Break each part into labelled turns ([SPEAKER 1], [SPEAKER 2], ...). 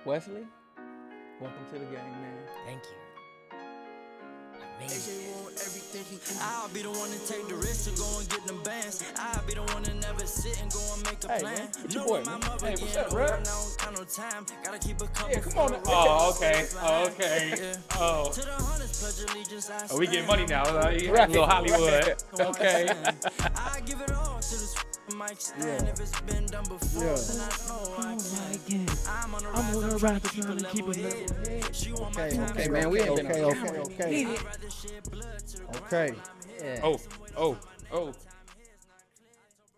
[SPEAKER 1] Wesley, welcome to the gang, man.
[SPEAKER 2] Thank you.
[SPEAKER 3] I'll be the one to take the risk to go and get them bands. I'll be the one to never sit and go and make a
[SPEAKER 1] Hey,
[SPEAKER 3] plan.
[SPEAKER 1] man, it's your boy, man. Hey, what's up, bro?
[SPEAKER 3] Got no time. Gotta keep a couple.
[SPEAKER 1] Yeah, come on. Oh, okay. Oh.
[SPEAKER 3] To the hunters, pledge allegiance, I
[SPEAKER 1] Oh, we getting money now. You
[SPEAKER 2] Right.
[SPEAKER 1] a little Hollywood. Okay.
[SPEAKER 3] I give it all to this mic stand. If it's been done before, then I know I can. I'm on the rise to trying to keep it level. She want my time.
[SPEAKER 1] Okay, man, we ain't been on
[SPEAKER 4] Okay. Okay.
[SPEAKER 2] Yeah.
[SPEAKER 1] Oh.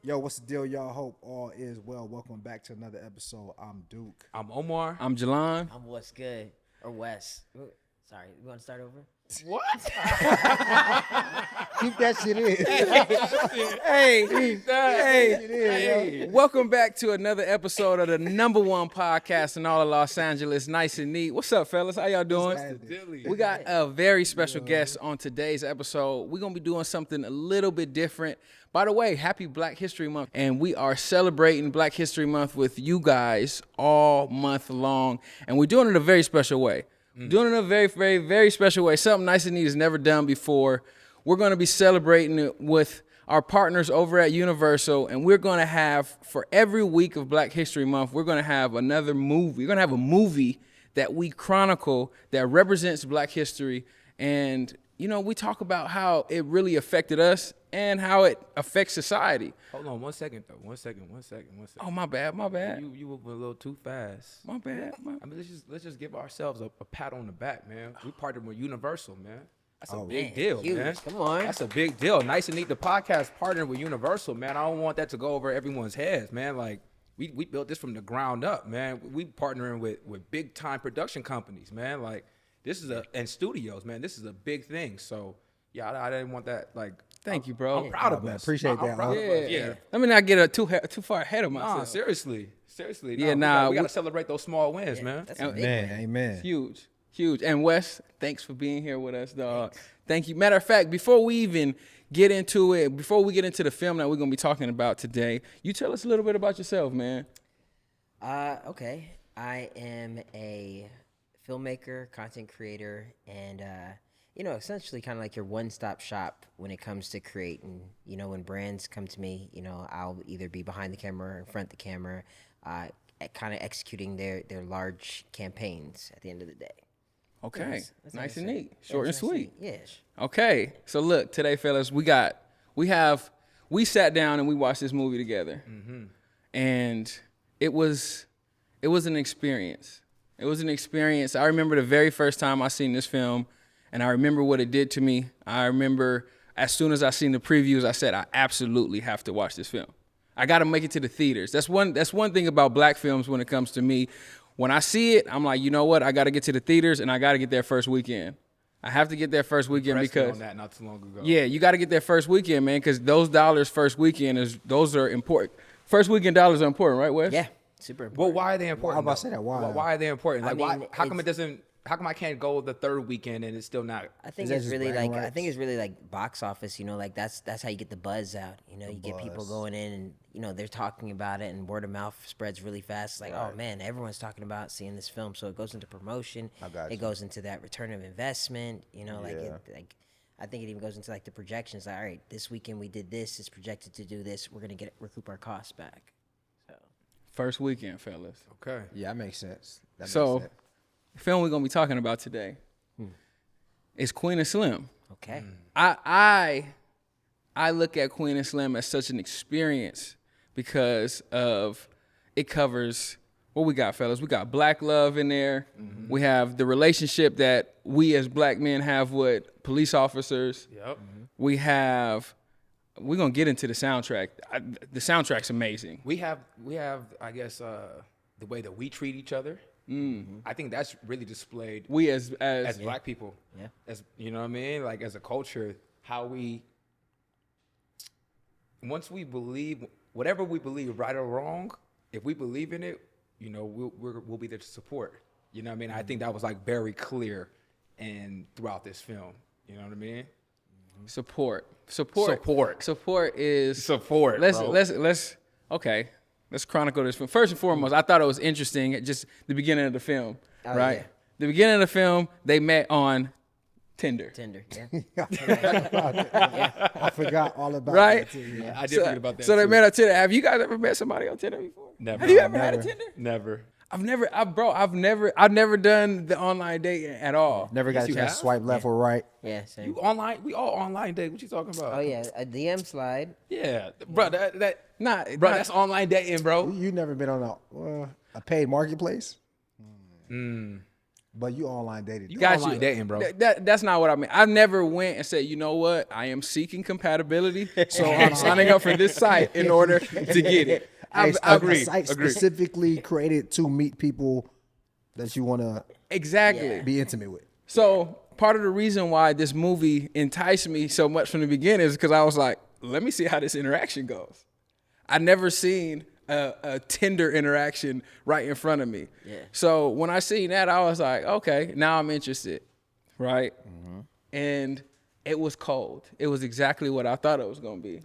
[SPEAKER 4] Yo, what's the deal, y'all? Hope all is well. Welcome back to another episode. I'm Duke.
[SPEAKER 5] I'm Omar.
[SPEAKER 1] I'm Jalon.
[SPEAKER 2] I'm what's good. Or Wes. Sorry, you want to start over?
[SPEAKER 1] What?
[SPEAKER 4] Keep that shit in.
[SPEAKER 1] Hey. Welcome back to another episode of the #1 podcast in all of Los Angeles. Nice and neat. What's up, fellas? How y'all doing? We got a very special guest on today's episode. We're going to be doing something a little bit different. By the way, happy Black History Month. And we are celebrating Black History Month with you guys all month long. And we're doing it a very special way. Doing it in a very, very, very special way. Something nice and neat is never done before. We're going to be celebrating it with our partners over at Universal, and we're going to have, for every week of Black History Month, we're going to have another movie. We're going to have a movie that we chronicle that represents Black history, and, you know, we talk about how it really affected us and how it affects society.
[SPEAKER 5] Hold on 1 second though. 1 second.
[SPEAKER 1] Oh, my bad.
[SPEAKER 5] You were a little too fast.
[SPEAKER 1] My bad.
[SPEAKER 5] I mean, let's just give ourselves a pat on the back, man. We partnered with Universal, man. That's a big deal,
[SPEAKER 2] huge.
[SPEAKER 5] man.
[SPEAKER 2] Come on.
[SPEAKER 5] That's a big deal. Nice and neat. The podcast partnered with Universal, man. I don't want that to go over everyone's heads, man. Like we built this from the ground up, man. We partnering with big time production companies, man. Like this is and studios, man. This is a big thing. So yeah, I didn't want that. Like,
[SPEAKER 1] Thank you, bro.
[SPEAKER 5] I'm proud of
[SPEAKER 4] man.
[SPEAKER 5] us.
[SPEAKER 4] Appreciate
[SPEAKER 5] I'm
[SPEAKER 4] that,
[SPEAKER 5] proud
[SPEAKER 4] huh?
[SPEAKER 5] of us. Yeah.
[SPEAKER 1] Let me not get too far ahead of myself.
[SPEAKER 5] Nah, seriously.
[SPEAKER 1] Yeah,
[SPEAKER 5] We gotta celebrate those small wins, man.
[SPEAKER 2] That's a big
[SPEAKER 4] Man,
[SPEAKER 2] one.
[SPEAKER 4] amen.
[SPEAKER 1] Huge. And Wes, thanks for being here with us, dog. Thank you. Matter of fact, before we even get into it, before we get into the film that we're going to be talking about today, you tell us a little bit about yourself, man.
[SPEAKER 2] Okay. I am a filmmaker, content creator, and, essentially kind of like your one-stop shop when it comes to creating. You know, when brands come to me, I'll either be behind the camera or in front of the camera, kind of executing their large campaigns at the end of the day.
[SPEAKER 1] Okay.
[SPEAKER 2] That's
[SPEAKER 1] Nice
[SPEAKER 2] what
[SPEAKER 1] and
[SPEAKER 2] I say.
[SPEAKER 1] neat. Short and
[SPEAKER 2] That's nice
[SPEAKER 1] sweet.
[SPEAKER 2] Yes.
[SPEAKER 1] Okay. So look, today, fellas, we sat down and we watched this movie together. And it was an experience. It was an experience. I remember the very first time I seen this film, and I remember what it did to me. I remember as soon as I seen the previews, I said, I absolutely have to watch this film. I got to make it to the theaters. That's one thing about Black films when it comes to me. When I see it, I'm like, you know what? I got to get to the theaters, and I got to get there first weekend. I have to get there first weekend because
[SPEAKER 5] on that not too long ago.
[SPEAKER 1] Yeah, you got to get there first weekend, man, because those dollars first weekend those are important. First weekend dollars are important, right, Wes?
[SPEAKER 2] Yeah. Super
[SPEAKER 5] Well,
[SPEAKER 2] important.
[SPEAKER 5] why are they important?
[SPEAKER 4] I'm about to
[SPEAKER 5] though?
[SPEAKER 4] say that. Why?
[SPEAKER 5] Why are they important? Like,
[SPEAKER 2] I mean,
[SPEAKER 5] how come it doesn't? How come I can't go the third weekend and it's still not?
[SPEAKER 2] I think
[SPEAKER 4] that
[SPEAKER 2] it's
[SPEAKER 4] just
[SPEAKER 2] really
[SPEAKER 4] bragging
[SPEAKER 2] like
[SPEAKER 4] rights?
[SPEAKER 2] box office, like that's how you get the buzz out. You get people
[SPEAKER 4] buzz.
[SPEAKER 2] going in and they're talking about it and word of mouth spreads really fast. It's like, oh man, everyone's talking about seeing this film. So it goes into promotion.
[SPEAKER 4] I got
[SPEAKER 2] It
[SPEAKER 4] you.
[SPEAKER 2] goes into that return of investment,
[SPEAKER 4] Yeah.
[SPEAKER 2] I think it even goes into like the projections. Like, all right, this weekend we did this, it's projected to do this. We're going to recoup our costs back. So
[SPEAKER 1] First weekend, fellas.
[SPEAKER 5] Okay.
[SPEAKER 4] Yeah, that makes sense.
[SPEAKER 1] So, the film we're going to be talking about today is Queen and Slim.
[SPEAKER 2] okay.
[SPEAKER 1] I look at Queen and Slim as such an experience because of it covers what we got, fellas. We got Black love in there. We have the relationship that we as Black men have with police officers.
[SPEAKER 5] Yep.
[SPEAKER 1] We're gonna get into the soundtrack. The soundtrack's amazing.
[SPEAKER 5] We have, I guess, the way that we treat each other. I think that's really displayed
[SPEAKER 1] We as
[SPEAKER 5] Black people.
[SPEAKER 2] Yeah.
[SPEAKER 5] As you know what I mean, like as a culture, how once we believe whatever we believe, right or wrong, if we believe in it, we'll be there to support. You know what I mean? I think that was like very clear and throughout this film. You know what I mean?
[SPEAKER 1] Support is
[SPEAKER 5] Support,
[SPEAKER 1] support.
[SPEAKER 5] bro.
[SPEAKER 1] Let's okay. Let's chronicle this film. First and foremost, I thought it was interesting at just the beginning of the film, right?
[SPEAKER 2] Yeah.
[SPEAKER 1] The beginning of the film, they met on Tinder.
[SPEAKER 2] Yeah.
[SPEAKER 4] I forgot all about
[SPEAKER 1] Right?
[SPEAKER 4] that too. Yeah.
[SPEAKER 5] I did forget about that.
[SPEAKER 1] So they
[SPEAKER 5] too.
[SPEAKER 1] met on Tinder. Have you guys ever met somebody on Tinder before?
[SPEAKER 5] Never.
[SPEAKER 1] Have you ever had a
[SPEAKER 4] Never.
[SPEAKER 1] Tinder?
[SPEAKER 5] Never.
[SPEAKER 1] I've never done the online dating at all.
[SPEAKER 4] Never got
[SPEAKER 5] Yes,
[SPEAKER 4] a
[SPEAKER 5] you
[SPEAKER 4] chance to
[SPEAKER 5] have?
[SPEAKER 4] swipe left or right.
[SPEAKER 2] Yeah, same.
[SPEAKER 5] You online? We all online date. What you talking about?
[SPEAKER 2] Oh yeah, a DM slide.
[SPEAKER 5] Yeah, bro.
[SPEAKER 1] Not,
[SPEAKER 5] That's online dating, bro.
[SPEAKER 4] You never been on a paid marketplace, but you online dated.
[SPEAKER 5] You
[SPEAKER 4] though.
[SPEAKER 5] got online dating, bro.
[SPEAKER 1] That's not what I mean. I never went and said, you know what? I am seeking compatibility, so I'm signing up for this site in order to get it.
[SPEAKER 4] Hey,
[SPEAKER 1] I've
[SPEAKER 4] a site specifically created to meet people that you want to
[SPEAKER 1] exactly.
[SPEAKER 4] be intimate with.
[SPEAKER 1] So part of the reason why this movie enticed me so much from the beginning is because I was like, let me see how this interaction goes. I never seen a Tinder interaction right in front of me.
[SPEAKER 2] Yeah.
[SPEAKER 1] So when I seen that, I was like, okay, now I'm interested, right? And it was cold. It was exactly what I thought it was gonna be.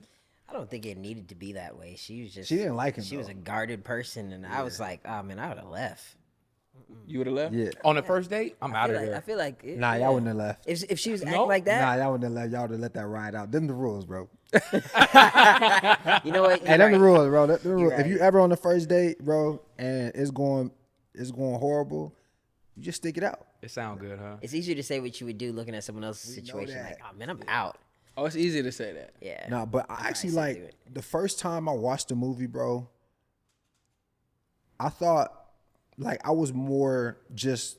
[SPEAKER 2] I don't think it needed to be that way. She was just.
[SPEAKER 4] She didn't like him,
[SPEAKER 2] She was
[SPEAKER 4] though.
[SPEAKER 2] a guarded person, and I was like, oh man, I would have left.
[SPEAKER 1] You would have left?
[SPEAKER 4] Yeah.
[SPEAKER 5] On the first date, I'm out of
[SPEAKER 2] I
[SPEAKER 5] there.
[SPEAKER 2] feel like.
[SPEAKER 4] Nah, y'all wouldn't have left.
[SPEAKER 2] If she was
[SPEAKER 5] No?
[SPEAKER 2] acting like
[SPEAKER 4] Nah,
[SPEAKER 2] that,
[SPEAKER 4] y'all wouldn't have left. Y'all would have let that ride out. Them the rules, bro.
[SPEAKER 2] you know what?
[SPEAKER 4] Hey, them the rules, bro. Them the rules.
[SPEAKER 2] right.
[SPEAKER 4] If you ever on the first date, bro, and it's going horrible, you just stick it out.
[SPEAKER 5] It sound good, huh?
[SPEAKER 2] It's easier to say what you would do looking at someone else's
[SPEAKER 4] We know
[SPEAKER 2] situation.
[SPEAKER 4] that.
[SPEAKER 2] Like, oh man, I'm out.
[SPEAKER 1] Oh, it's easy to say that.
[SPEAKER 2] Yeah.
[SPEAKER 4] Nah, but I actually
[SPEAKER 2] nice to
[SPEAKER 4] like
[SPEAKER 2] do it.
[SPEAKER 4] the first time I watched the movie, bro. I thought like I was more just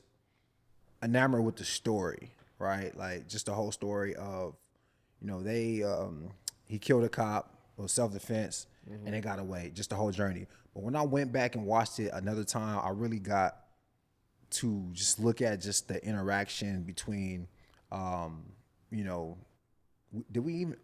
[SPEAKER 4] enamored with the story, right? Like just the whole story of, he killed a cop, it was self-defense, and they got away. Just the whole journey. But when I went back and watched it another time, I really got to just look at just the interaction between, did we even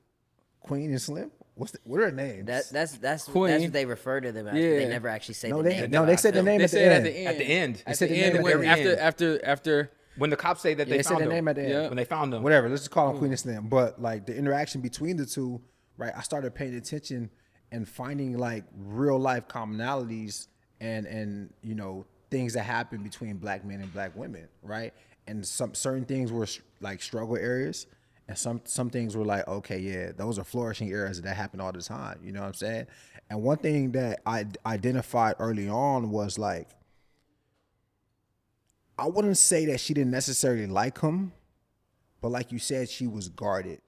[SPEAKER 4] Queen and Slim? What are their names?
[SPEAKER 2] That's
[SPEAKER 1] Queen.
[SPEAKER 2] what they refer to them as.
[SPEAKER 1] Yeah.
[SPEAKER 2] But they never actually say
[SPEAKER 4] no,
[SPEAKER 2] the
[SPEAKER 4] they
[SPEAKER 2] name.
[SPEAKER 4] said the name
[SPEAKER 1] They
[SPEAKER 4] at the
[SPEAKER 1] said
[SPEAKER 4] end.
[SPEAKER 1] at the end.
[SPEAKER 5] At the end.
[SPEAKER 1] At
[SPEAKER 4] said
[SPEAKER 1] the
[SPEAKER 4] the
[SPEAKER 1] end
[SPEAKER 4] name
[SPEAKER 1] when,
[SPEAKER 4] at the
[SPEAKER 1] after
[SPEAKER 5] When the cops say that
[SPEAKER 4] They
[SPEAKER 5] they
[SPEAKER 4] said
[SPEAKER 5] found
[SPEAKER 4] the
[SPEAKER 5] them.
[SPEAKER 4] name at the end.
[SPEAKER 1] Yeah.
[SPEAKER 5] When they found them.
[SPEAKER 4] Whatever, let's just call them Queen and Slim. But like the interaction between the two, right? I started paying attention and finding like real life commonalities and things that happen between black men and black women, right? And some certain things were like struggle areas, and some things were like, okay, yeah, those are flourishing areas that happen all the time. You know what I'm saying? And one thing that I identified early on was like, I wouldn't say that she didn't necessarily like him, but like you said, she was guarded.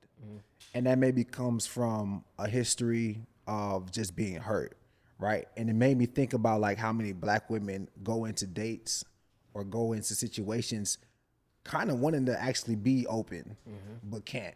[SPEAKER 4] And that maybe comes from a history of just being hurt, right? And it made me think about like how many black women go into dates or go into situations kind of wanting to actually be open, but can't.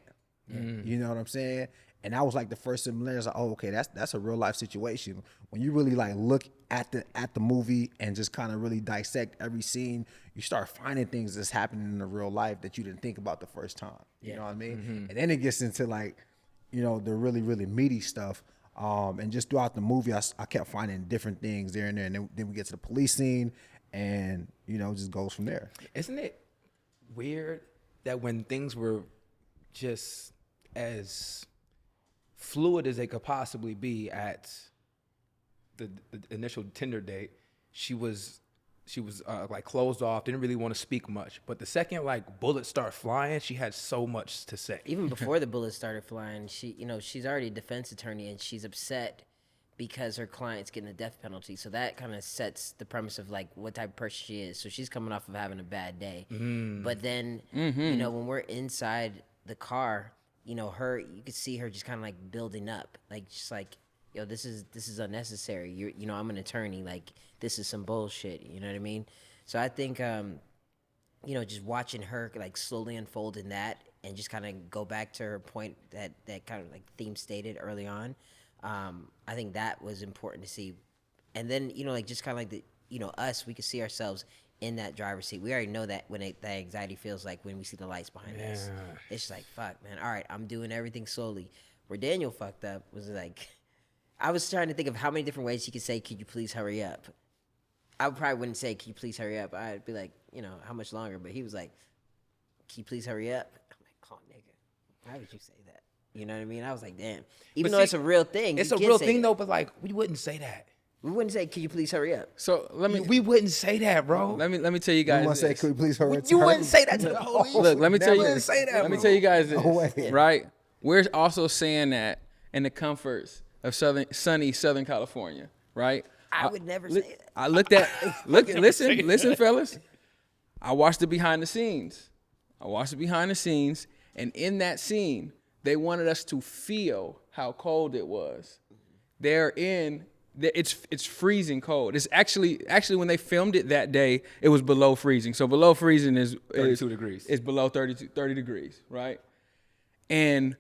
[SPEAKER 4] You know what I'm saying? And that was like the first similarity. Like, oh, okay, that's a real life situation. When you really like look at the movie and just kind of really dissect every scene, you start finding things that's happening in the real life that you didn't think about the first time. You know what I mean? And then it gets into like, the really, really meaty stuff. And just throughout the movie, I kept finding different things there and there. And then we get to the police scene and, it just goes from there.
[SPEAKER 5] Isn't it weird that when things were just as fluid as they could possibly be at the initial Tinder date, she was like closed off, didn't really want to speak much. But the second like bullets start flying, she had so much to say.
[SPEAKER 2] Even before the bullets started flying, she's already a defense attorney and she's upset because her client's getting the death penalty. So that kind of sets the premise of like what type of person she is. So she's coming off of having a bad day. But then, when we're inside the car, you could see her just kind of like building up, like just like, yo, this is unnecessary. I'm an attorney. Like this is some bullshit. You know what I mean? So I think, just watching her like slowly unfold in that and just kind of go back to her point that kind of like theme stated early on. I think that was important to see. And then, just kind of like us, we could see ourselves in that driver's seat. We already know that that anxiety feels like when we see the lights behind us. It's just like, fuck, man. All right, I'm doing everything slowly. Where Daniel fucked up was like, I was trying to think of how many different ways he could say, could you please hurry up? I probably wouldn't say, can you please hurry up? I'd be like, how much longer? But he was like, can you please hurry up? I'm like, oh, nigga, why would you say that? You know what I mean? I was like, damn. Even though it's a real thing.
[SPEAKER 5] It's
[SPEAKER 2] you
[SPEAKER 5] a
[SPEAKER 2] can
[SPEAKER 5] real
[SPEAKER 2] say
[SPEAKER 5] thing
[SPEAKER 2] that.
[SPEAKER 5] though, but like we wouldn't say that.
[SPEAKER 2] We wouldn't say, "Can you please hurry up?"
[SPEAKER 1] So
[SPEAKER 5] We wouldn't say that, bro.
[SPEAKER 1] let me tell you
[SPEAKER 4] You
[SPEAKER 1] guys.
[SPEAKER 4] want to say,
[SPEAKER 1] this.
[SPEAKER 4] could we please hurry?
[SPEAKER 5] You wouldn't say that to the police.
[SPEAKER 1] Look, let me tell you.
[SPEAKER 5] Never say that,
[SPEAKER 1] Let me
[SPEAKER 5] bro.
[SPEAKER 1] tell you guys this.
[SPEAKER 4] No way.
[SPEAKER 1] Right? We're also saying that in the comforts of sunny Southern California. Right?
[SPEAKER 2] I would never say that.
[SPEAKER 1] I listen, fellas. I watched the behind the scenes. And in that scene, they wanted us to feel how cold it was. It's freezing cold. It's actually when they filmed it that day, it was below freezing. So below freezing is
[SPEAKER 5] 32 degrees.
[SPEAKER 1] It's below 30 degrees, right? And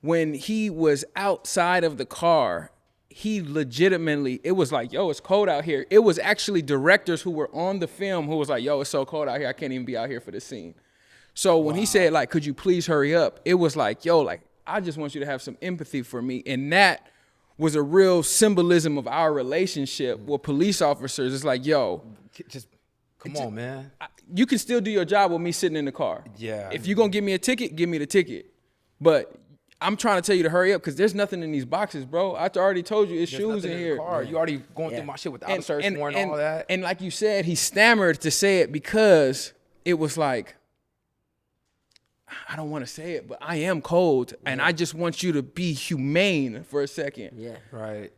[SPEAKER 1] when he was outside of the car, he legitimately, it was like, yo, it's cold out here. It was actually directors who were on the film who was like, yo, it's so cold out here. I can't even be out here for this scene. So when he said, like, could you please hurry up? It was like, yo, like, I just want you to have some empathy for me. And that was a real symbolism of our relationship with police officers. It's like, yo,
[SPEAKER 5] Just come on, man.
[SPEAKER 1] you can still do your job with me sitting in the car.
[SPEAKER 5] Yeah.
[SPEAKER 1] If you're going to give me a ticket, give me the ticket. But I'm trying to tell you to hurry up because there's nothing in these boxes, bro. I already told you it's
[SPEAKER 5] There's
[SPEAKER 1] shoes
[SPEAKER 5] nothing
[SPEAKER 1] in
[SPEAKER 5] the
[SPEAKER 1] here.
[SPEAKER 5] car. You already going through my shit without a search warrant and all that.
[SPEAKER 1] And like you said, he stammered to say it because it was like, I don't want to say it, but I am cold, and I just want you to be humane for a second.
[SPEAKER 2] Yeah.
[SPEAKER 5] Right.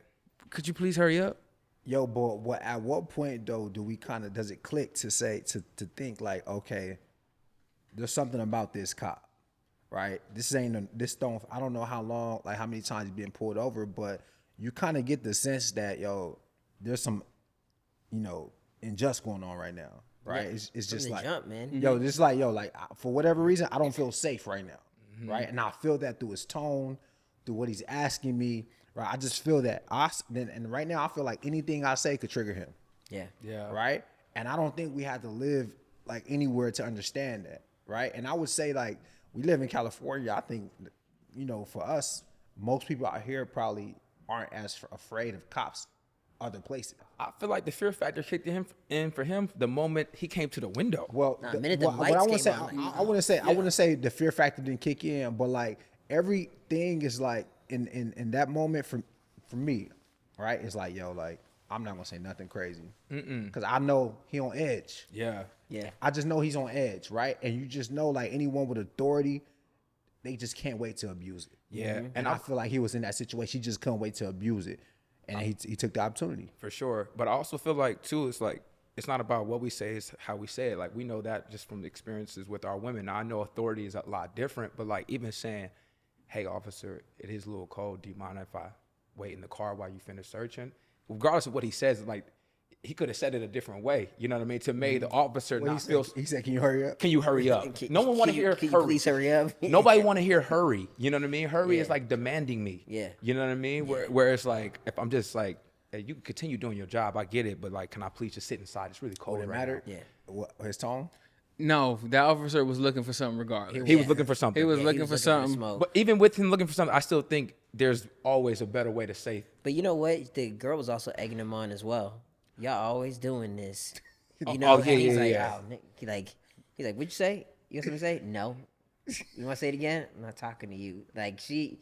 [SPEAKER 1] Could you please hurry up?
[SPEAKER 4] Yo, but at what point though do we does it click to say to think like, okay, there's something about this cop, right? I don't know how long, like how many times he's been pulled over, but you kind of get the sense that, yo, there's some, unjust going on right now, right?
[SPEAKER 2] Yeah.
[SPEAKER 4] It's just
[SPEAKER 2] From the
[SPEAKER 4] like,
[SPEAKER 2] jump, man.
[SPEAKER 4] yo, just like, yo, like for whatever reason, I don't feel safe right now, right? And I feel that through his tone, through what he's asking me, right? I just feel that, and right now I feel like anything I say could trigger him.
[SPEAKER 2] Yeah.
[SPEAKER 5] Yeah.
[SPEAKER 4] Right? And I don't think we have to live like anywhere to understand that, right? And I would say like we live in California. I think, for us, most people out here probably aren't as afraid of cops other places.
[SPEAKER 5] I feel like the fear factor kicked in for him the moment he came to the window.
[SPEAKER 4] Well,
[SPEAKER 2] Nah, the minute the lights
[SPEAKER 4] I
[SPEAKER 2] came
[SPEAKER 4] say,
[SPEAKER 2] on.
[SPEAKER 4] I wouldn't say the fear factor didn't kick in, but like everything is like in that moment for me, right? It's like, yo, like I'm not gonna say nothing crazy because I know he on edge.
[SPEAKER 5] Yeah.
[SPEAKER 2] Yeah.
[SPEAKER 4] I just know he's on edge, right? And you just know like anyone with authority, they just can't wait to abuse it.
[SPEAKER 5] Yeah.
[SPEAKER 4] And I feel like he was in that situation. He just couldn't wait to abuse it. And he took the opportunity.
[SPEAKER 5] For sure. But I also feel like, too, it's like, it's not about what we say, it's how we say it. Like, we know that just from the experiences with our women. Now, I know authority is a lot different, but like even saying, hey, officer, it is a little cold. Do you mind if I wait in the car while you finish searching? Regardless of what he says, like, he could have said it a different way. You know what I mean? To make the officer not feel.
[SPEAKER 4] He said, "Can you hurry up?
[SPEAKER 5] Can you hurry up?" No one want to hear
[SPEAKER 2] Can you
[SPEAKER 5] hurry.
[SPEAKER 2] please hurry up?
[SPEAKER 5] Nobody want to hear hurry. You know what I mean? Hurry is like demanding me.
[SPEAKER 2] Yeah.
[SPEAKER 5] You know what I mean? Where it's like, if I'm just like, hey, you can continue doing your job, I get it, but like, can I please just sit inside? It's really cold
[SPEAKER 4] Would it
[SPEAKER 5] right
[SPEAKER 4] matter?
[SPEAKER 5] now.
[SPEAKER 2] Yeah.
[SPEAKER 4] What, his tone?
[SPEAKER 1] No, that officer was looking for something regardless.
[SPEAKER 5] He was looking for something.
[SPEAKER 1] He was
[SPEAKER 2] Yeah,
[SPEAKER 1] looking for something.
[SPEAKER 2] smoke.
[SPEAKER 5] But even with him looking for something, I still think there's always a better way to say.
[SPEAKER 2] But you know what? The girl was also egging him on as well. Y'all always doing this. You
[SPEAKER 5] Oh,
[SPEAKER 2] know,
[SPEAKER 5] yeah,
[SPEAKER 2] he's
[SPEAKER 5] yeah,
[SPEAKER 2] like,
[SPEAKER 5] yeah.
[SPEAKER 2] oh, Nick, he's like, what'd you say? You know what I'm say? No. You want to say it again? I'm not talking to you. Like she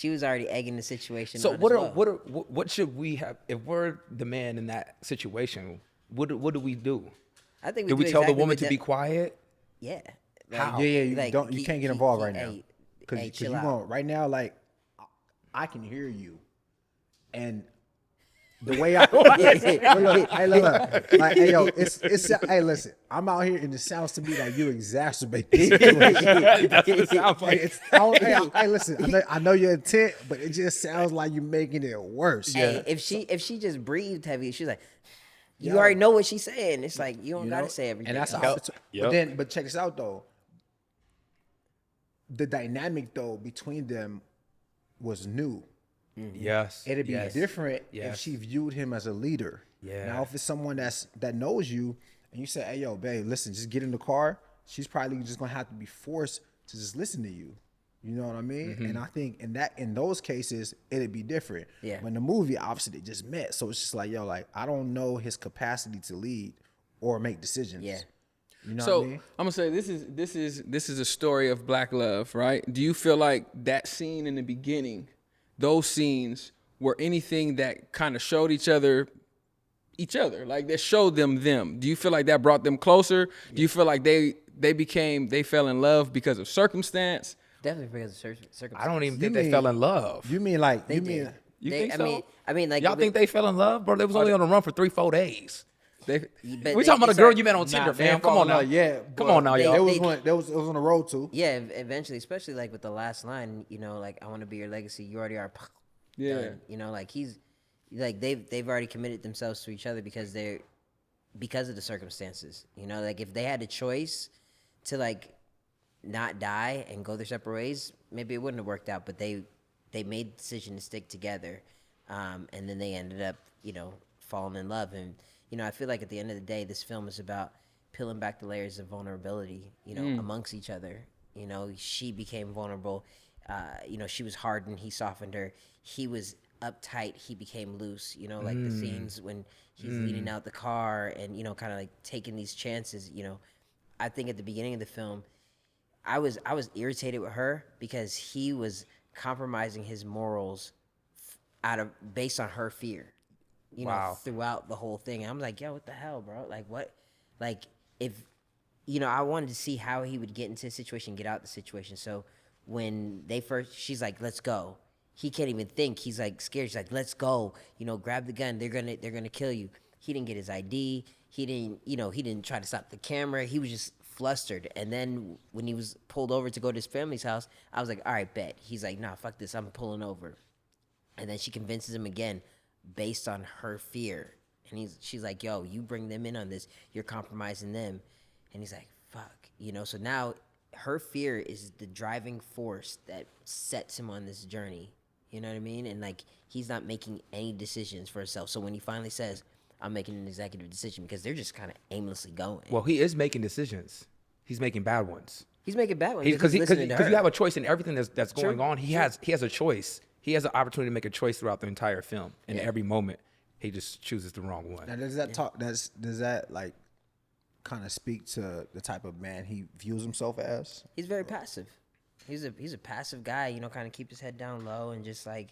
[SPEAKER 2] was already egging the situation.
[SPEAKER 5] So
[SPEAKER 2] on
[SPEAKER 5] what should we have if we're the man in that situation? What do we do?
[SPEAKER 2] I think
[SPEAKER 5] Do we tell
[SPEAKER 2] exactly
[SPEAKER 5] the woman
[SPEAKER 2] what
[SPEAKER 5] to be quiet?
[SPEAKER 2] Yeah.
[SPEAKER 5] How?
[SPEAKER 4] Yeah, you
[SPEAKER 2] like,
[SPEAKER 4] don't. You can't get involved right now
[SPEAKER 2] hey,
[SPEAKER 4] because
[SPEAKER 2] hey,
[SPEAKER 4] you
[SPEAKER 2] chill out.
[SPEAKER 4] going right now. Like I can hear you, and the way I look, like, hey yo, it's hey listen, I'm out here and it sounds to me like you exacerbate the situation.
[SPEAKER 5] That's what it sounds like.
[SPEAKER 4] Hey, listen, I know your intent, but it just sounds like you're making it worse.
[SPEAKER 2] Hey, if she just breathed heavy, she's like, you
[SPEAKER 4] Yo.
[SPEAKER 2] already know what she's saying. It's like you don't
[SPEAKER 4] You
[SPEAKER 2] gotta
[SPEAKER 4] know?
[SPEAKER 2] say everything.
[SPEAKER 4] And that's
[SPEAKER 2] else.
[SPEAKER 4] how. But check this out though. The dynamic though between them was new.
[SPEAKER 5] Yes.
[SPEAKER 4] It'd be different if
[SPEAKER 5] Yes.
[SPEAKER 4] she viewed him as a leader.
[SPEAKER 5] Yeah.
[SPEAKER 4] Now, if it's someone that knows you, and you say, "Hey, yo, babe, listen, just get in the car," she's probably just gonna have to be forced to just listen to you. You know what I mean? And I think in those cases, it'd be different.
[SPEAKER 2] Yeah.
[SPEAKER 4] When the movie, obviously, they just met, so it's just like, yo, like I don't know his capacity to lead or make decisions.
[SPEAKER 2] Yeah.
[SPEAKER 4] You know
[SPEAKER 1] So
[SPEAKER 4] what I mean?
[SPEAKER 1] I'm gonna say this is a story of black love, right? Do you feel like that scene in the beginning, those scenes were anything that kind of showed each other each other, like that showed them them. Do you feel like that brought them closer? Do you feel like they fell in love because of circumstance?
[SPEAKER 2] Definitely because of circumstances.
[SPEAKER 5] I don't even think they fell in love.
[SPEAKER 4] You mean like
[SPEAKER 2] They
[SPEAKER 4] you
[SPEAKER 2] did.
[SPEAKER 4] mean
[SPEAKER 5] You
[SPEAKER 2] They-
[SPEAKER 5] think so?
[SPEAKER 2] I mean, like
[SPEAKER 5] Y'all think they fell in love, bro? They was only on the run for 3-4 days.
[SPEAKER 2] But
[SPEAKER 5] We
[SPEAKER 2] they-
[SPEAKER 5] talking about a
[SPEAKER 2] it's
[SPEAKER 5] girl
[SPEAKER 2] like-
[SPEAKER 5] you met on
[SPEAKER 4] Nah,
[SPEAKER 5] Tinder,
[SPEAKER 4] they
[SPEAKER 5] fam.
[SPEAKER 4] ain't
[SPEAKER 5] Come on now.
[SPEAKER 4] falling out yet,
[SPEAKER 5] Come
[SPEAKER 4] but
[SPEAKER 5] on now,
[SPEAKER 2] they-
[SPEAKER 5] yo.
[SPEAKER 4] It was on the road too.
[SPEAKER 2] Yeah, eventually, especially like with the last line, you know, like I want to be your legacy. You already are.
[SPEAKER 1] Yeah.
[SPEAKER 2] Done. You know, like he's like they've already committed themselves to each other because of the circumstances. You know, like if they had a choice to like not die and go their separate ways, maybe it wouldn't have worked out. But they made the decision to stick together, and then they ended up, you know, falling in love. And you know, I feel like at the end of the day, this film is about peeling back the layers of vulnerability, you know, amongst each other. You know, she became vulnerable. You know, she was hardened. He softened her. He was uptight. He became loose. You know, like the scenes when he's leading out the car and, you know, kind of like taking these chances. You know, I think at the beginning of the film, I was irritated with her because he was compromising his morals based on her fear. You know, throughout the whole thing. And I'm like, yo, what the hell, bro? Like, what? Like, if, you know, I wanted to see how he would get into the situation, get out the situation. So when she's like, let's go. He can't even think. He's like scared. She's like, let's go. You know, grab the gun. They're gonna kill you. He didn't get his ID. He didn't try to stop the camera. He was just flustered. And then when he was pulled over to go to his family's house, I was like, all right, bet. He's like, nah, fuck this. I'm pulling over. And then she convinces him again based on her fear. And she's like, yo, you bring them in on this. You're compromising them. And he's like, fuck. You know, so now her fear is the driving force that sets him on this journey. You know what I mean? And like, he's not making any decisions for himself. So when he finally says, I'm making an executive decision, because they're just kind of aimlessly going.
[SPEAKER 5] Well, he is making decisions. He's making bad ones.
[SPEAKER 2] He's making bad ones
[SPEAKER 5] Because
[SPEAKER 2] listening to her.
[SPEAKER 5] you have a choice in everything that's going
[SPEAKER 2] True.
[SPEAKER 5] on. He has a choice. He has an opportunity to make a choice throughout the entire film. And every moment, he just chooses the wrong one.
[SPEAKER 4] Now does that like kind of speak to the type of man he views himself as?
[SPEAKER 2] He's very passive. He's a passive guy, you know, kind of keep his head down low and just like,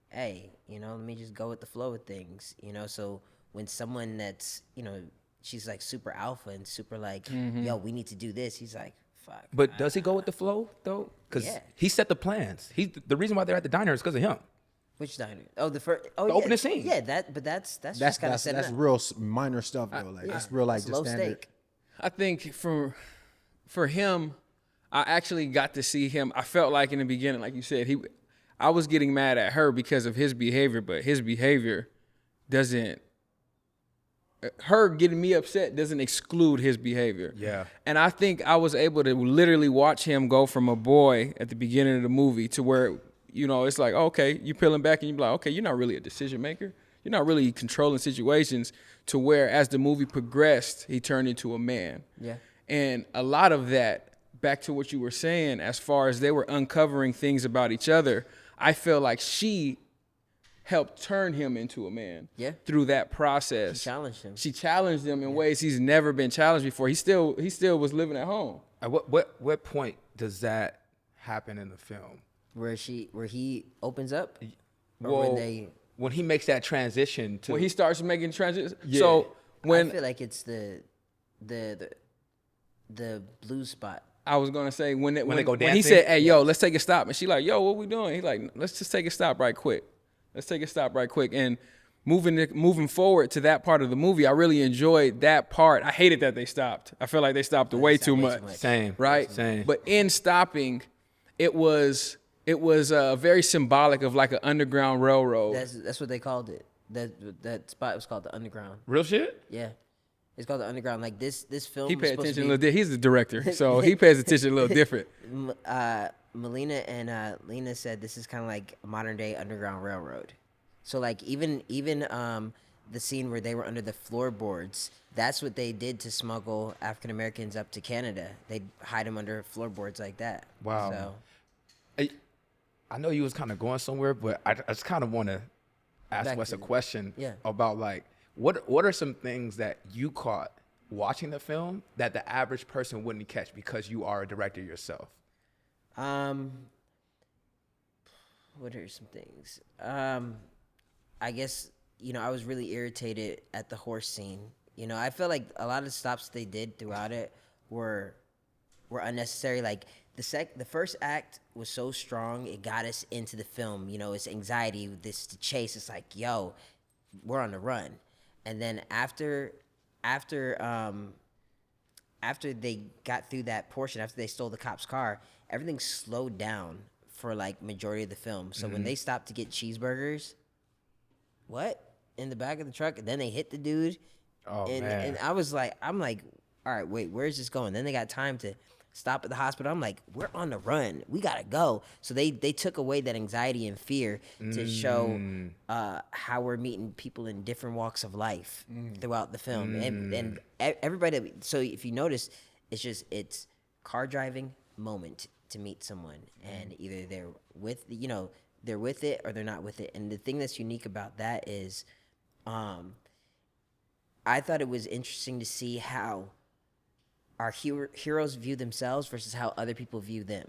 [SPEAKER 2] hey, you know, let me just go with the flow of things, you know. So when someone that's, you know, she's like super alpha and super like, yo, we need to do this, he's like, fuck.
[SPEAKER 5] But does he go with the flow though? Because he set the plans. The reason why they're at the diner is because of him.
[SPEAKER 2] Which diner? Oh, the first. Oh,
[SPEAKER 5] The
[SPEAKER 2] yeah.
[SPEAKER 5] opening scene.
[SPEAKER 2] Yeah, that's just kind of setting
[SPEAKER 4] that's
[SPEAKER 2] up.
[SPEAKER 4] real minor stuff though. Like that's real like
[SPEAKER 2] It's
[SPEAKER 4] just
[SPEAKER 2] low
[SPEAKER 4] standard.
[SPEAKER 2] stake.
[SPEAKER 1] I think for him, I actually got to see him. I felt like in the beginning, like you said, I was getting mad at her because of his behavior, but his behavior doesn't. Her getting me upset doesn't exclude his behavior.
[SPEAKER 5] Yeah.
[SPEAKER 1] And I think I was able to literally watch him go from a boy at the beginning of the movie to where, you know, it's like, okay, you peeling back and you be like, okay, you're not really a decision maker. You're not really controlling situations, to where as the movie progressed, he turned into a man.
[SPEAKER 2] Yeah.
[SPEAKER 1] And a lot of that, back to what you were saying, as far as they were uncovering things about each other, I feel like she helped turn him into a man.
[SPEAKER 2] Yeah.
[SPEAKER 1] Through that process.
[SPEAKER 2] She challenged him.
[SPEAKER 1] She challenged him in ways he's never been challenged before. He still was living at home.
[SPEAKER 5] At what point does that happen in the film?
[SPEAKER 2] Where he opens up, or
[SPEAKER 5] Well, when he makes that transition to
[SPEAKER 1] When he starts making transitions.
[SPEAKER 5] Yeah.
[SPEAKER 1] So
[SPEAKER 2] I
[SPEAKER 1] when
[SPEAKER 2] feel like it's the blue spot.
[SPEAKER 1] I was gonna say when
[SPEAKER 5] they go
[SPEAKER 1] when he
[SPEAKER 5] dancing?
[SPEAKER 1] said, "Hey, yo, let's take a stop," and she like, "Yo, what we doing?" He like, "Let's just take a stop right quick. Let's take a stop right quick." And moving forward to that part of the movie, I really enjoyed that part. I hated that they stopped. I feel like they stopped way too much.
[SPEAKER 5] Same.
[SPEAKER 1] Right?
[SPEAKER 5] Same.
[SPEAKER 1] But in stopping, it was very symbolic of like an underground railroad.
[SPEAKER 2] That's what they called it. That spot was called the Underground.
[SPEAKER 5] Real shit?
[SPEAKER 2] Yeah, it's called the Underground. Like this film.
[SPEAKER 1] He
[SPEAKER 2] was
[SPEAKER 1] paid
[SPEAKER 2] supposed
[SPEAKER 1] attention
[SPEAKER 2] to
[SPEAKER 1] a little. He's the director, so he pays attention a little different.
[SPEAKER 2] Melina and Lena said this is kind of like a modern day Underground Railroad. So like even the scene where they were under the floorboards, that's what they did to smuggle African Americans up to Canada. They'd hide them under floorboards like that.
[SPEAKER 5] Wow.
[SPEAKER 2] So
[SPEAKER 5] I know you was kind of going somewhere, but I just kind of want to ask
[SPEAKER 2] Back
[SPEAKER 5] Wes a
[SPEAKER 2] to-
[SPEAKER 5] question
[SPEAKER 2] yeah.
[SPEAKER 5] about like what are some things that you caught watching the film that the average person wouldn't catch because you are a director yourself?
[SPEAKER 2] what are some things? I guess I was really irritated at the horse scene. I feel like a lot of the stops they did throughout it were unnecessary. Like the first act was so strong, it got us into the film. It's anxiety, the chase. It's like, yo, we're on the run. And then after they got through that portion, after they stole the cop's car, everything slowed down for like majority of the film. So when they stopped to get cheeseburgers, in the back of the truck, and then they hit the dude.
[SPEAKER 5] Oh,
[SPEAKER 2] man. And I'm like, all right, wait, where's this going? Then they got time to stop at the hospital. I'm like, we're on the run. We gotta go. So they took away that anxiety and fear to show how we're meeting people in different walks of life throughout the film. And everybody, so if you notice, it's car driving moment to meet someone. And either they're with, they're with it or they're not with it. And the thing that's unique about that is, I thought it was interesting to see how our heroes view themselves versus how other people view them,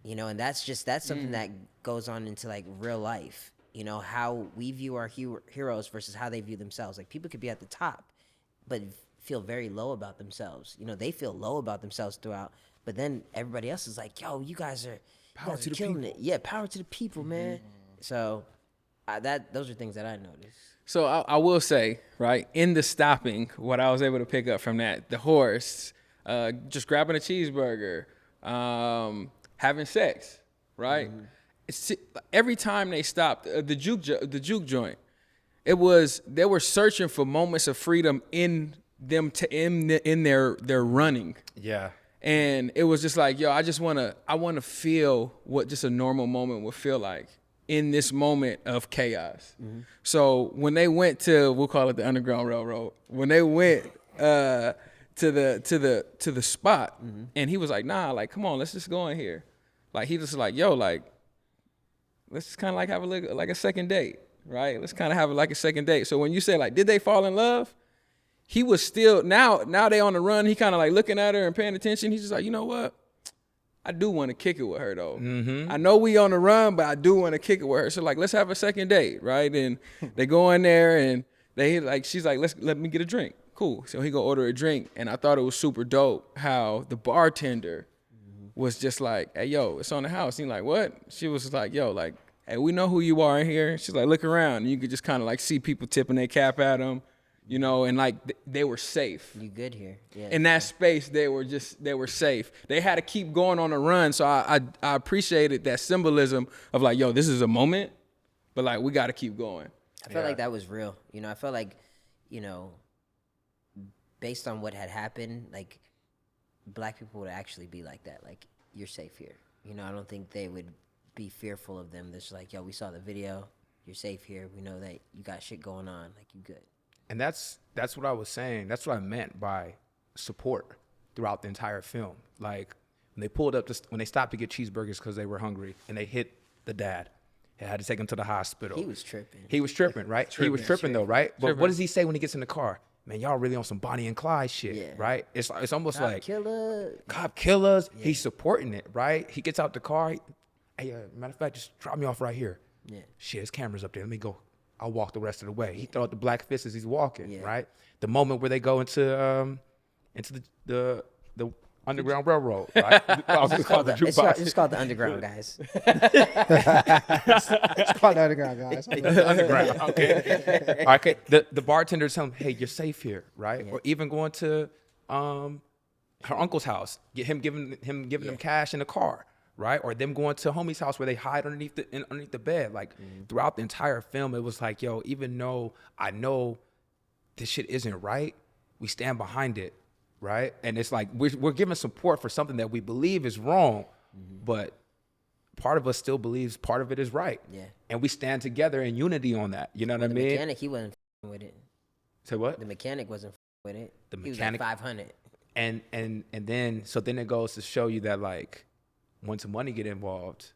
[SPEAKER 2] and that's something that goes on into like real life, how we view our heroes versus how they view themselves. Like people could be at the top, but feel very low about themselves. They feel low about themselves throughout, but then everybody else is like, yo, you guys are killing it. Yeah, power to the people, man. So those are things that I noticed.
[SPEAKER 1] So I will say, right, in the stopping, what I was able to pick up from that, the horse, just grabbing a cheeseburger, having sex, right? It's, every time they stopped, the juke joint, they were searching for moments of freedom in them in their running.
[SPEAKER 5] Yeah.
[SPEAKER 1] And it was just like, yo, I want to feel what just a normal moment would feel like in this moment of chaos. So when they went to, we'll call it the Underground Railroad, when they went to the spot, and he was like, nah, like, come on, let's just go in here. Like, he just like, yo, like, let's just kind of like have a second date, right? Let's kind of have like a second date. So when you say like, did they fall in love? He was still, now they on the run, he kind of like looking at her and paying attention. He's just like, you know what? I do want to kick it with her though. I know we on the run, but I do want to kick it with her. So like, let's have a second date, right? And they go in there and she's like, let me get a drink. Cool. So he go order a drink, and I thought it was super dope how the bartender was just like, hey, yo, it's on the house. And he like, what? She was like, yo, like, hey, we know who you are in here. She's like, look around. And you could just kind of like see people tipping their cap at him, and like they were safe.
[SPEAKER 2] You good here. Yeah.
[SPEAKER 1] In that space, they were safe. They had to keep going on the run. So I appreciated that symbolism of like, yo, this is a moment, but like we got to keep going.
[SPEAKER 2] I felt like that was real. I felt like, based on what had happened, like black people would actually be like that. Like, you're safe here. I don't think they would be fearful of them. They're just like, yo, we saw the video. You're safe here. We know that you got shit going on. Like, you good.
[SPEAKER 5] And that's what I was saying. That's what I meant by support throughout the entire film. Like when they pulled up, when they stopped to get cheeseburgers because they were hungry, and they hit the dad, they had to take him to the hospital.
[SPEAKER 2] He was tripping.
[SPEAKER 5] Right? He was tripping though, right? But what does he say when he gets in the car? Man, y'all really on some Bonnie and Clyde shit, right? It's almost like cop killers. Yeah. He's supporting it, right? He gets out the car. Hey, matter of fact, just drop me off right here. Yeah. Shit, his camera's up there. Let me go. I'll walk the rest of the way. He throw out the black fist as he's walking, right? The moment where they go into the Underground Railroad, right?
[SPEAKER 2] It's called the Underground, guys.
[SPEAKER 4] It's called the Underground, guys.
[SPEAKER 5] Underground, okay. Okay. The bartender tell him, hey, you're safe here, right? Yeah. Or even going to her uncle's house, giving them cash in the car. Right? Or them going to homie's house where they hide underneath the bed. Like throughout the entire film, it was like, yo, even though I know this shit isn't right, we stand behind it, right? And it's like we're giving support for something that we believe is wrong, but part of us still believes part of it is right. Yeah. And we stand together in unity on that. You know what I mean?
[SPEAKER 2] The mechanic, he wasn't with it.
[SPEAKER 5] Say what?
[SPEAKER 2] The mechanic wasn't with it.
[SPEAKER 5] The
[SPEAKER 2] he
[SPEAKER 5] mechanic
[SPEAKER 2] was like 500.
[SPEAKER 5] And then it goes to show you that like, once the money get involved,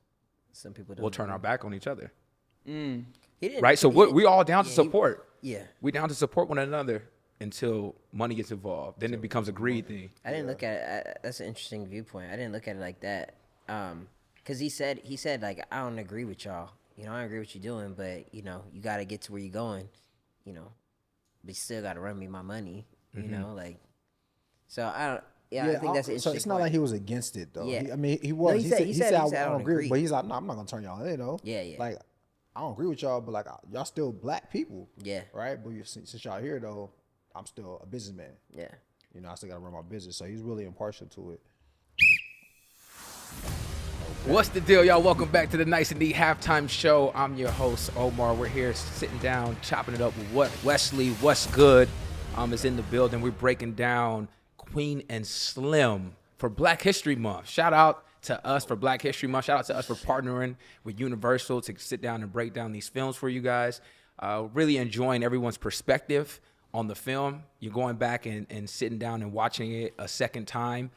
[SPEAKER 2] some people don't
[SPEAKER 5] we'll turn our back on each other.
[SPEAKER 2] Right?
[SPEAKER 5] So we all down to support. We down to support one another until money gets involved. Then it becomes a greed thing.
[SPEAKER 2] I didn't look at it. That's an interesting viewpoint. I didn't look at it like that. Because he said like, I don't agree with y'all. I don't agree with what you're doing, but you got to get to where you're going. you know, but you still got to run me my money, you know, like. So I don't. Yeah, I think that's an interesting.
[SPEAKER 4] So it's not like he was against it though.
[SPEAKER 2] Yeah.
[SPEAKER 4] I mean, he was.
[SPEAKER 2] No,
[SPEAKER 4] he said I don't agree,
[SPEAKER 2] agree.
[SPEAKER 4] but he's like, no, I'm not gonna turn y'all in though.
[SPEAKER 2] Yeah, yeah.
[SPEAKER 4] Like, I don't agree with y'all, but like, y'all still black people.
[SPEAKER 2] Yeah.
[SPEAKER 4] Right. But since y'all here though, I'm still a businessman.
[SPEAKER 2] Yeah.
[SPEAKER 4] You know, I still gotta run my business. So he's really impartial to it.
[SPEAKER 5] What's the deal, y'all? Welcome back to the Nice and Neat Halftime Show. I'm your host, Omar. We're here sitting down, chopping it up with what Wesley, what's good, is in the building. We're breaking down Queen and Slim for Black History Month. Shout out to us for Black History Month. Shout out to us for partnering with Universal to sit down and break down these films for you guys. Really enjoying everyone's perspective on the film. You're going back and sitting down and watching it a second time.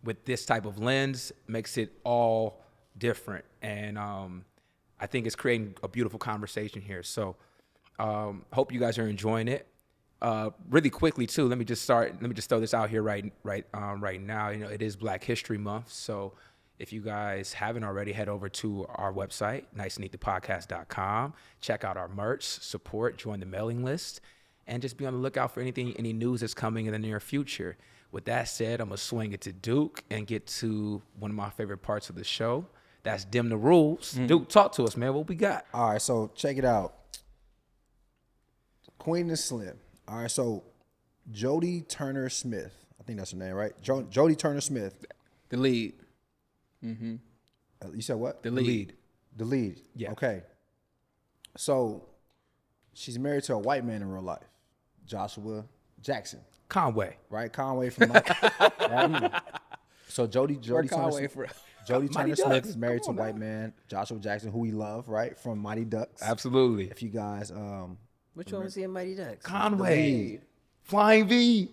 [SPEAKER 5] With this type of lens makes it all different. And I think it's creating a beautiful conversation here. So hope you guys are enjoying it. Really quickly too, let me just throw this out here right now. You know, it is Black History Month. So if you guys haven't already, head over to our website, niceandneatthepodcast.com. Check out our merch, support, join the mailing list, and just be on the lookout for any news that's coming in the near future. With that said, I'm going to swing it to Duke and get to one of my favorite parts of the show. That's Dim the Rules. Duke, talk to us, man. What we got?
[SPEAKER 4] All right, so check it out. Queen and Slim. All right, so Jodie Turner Smith. I think that's her name, right? Jodie Turner Smith.
[SPEAKER 1] The lead.
[SPEAKER 4] You said what?
[SPEAKER 1] The lead.
[SPEAKER 4] The lead.
[SPEAKER 5] Yeah.
[SPEAKER 4] Okay. So she's married to a white man in real life, Joshua Jackson.
[SPEAKER 5] Conway.
[SPEAKER 4] Right, Conway from right? So Jodie Turner Smith is married to a white man, Joshua Jackson, who we love, right, from Mighty Ducks.
[SPEAKER 5] Absolutely.
[SPEAKER 4] If you guys,
[SPEAKER 2] Which one was he in Mighty Ducks?
[SPEAKER 5] Conway. Flying V.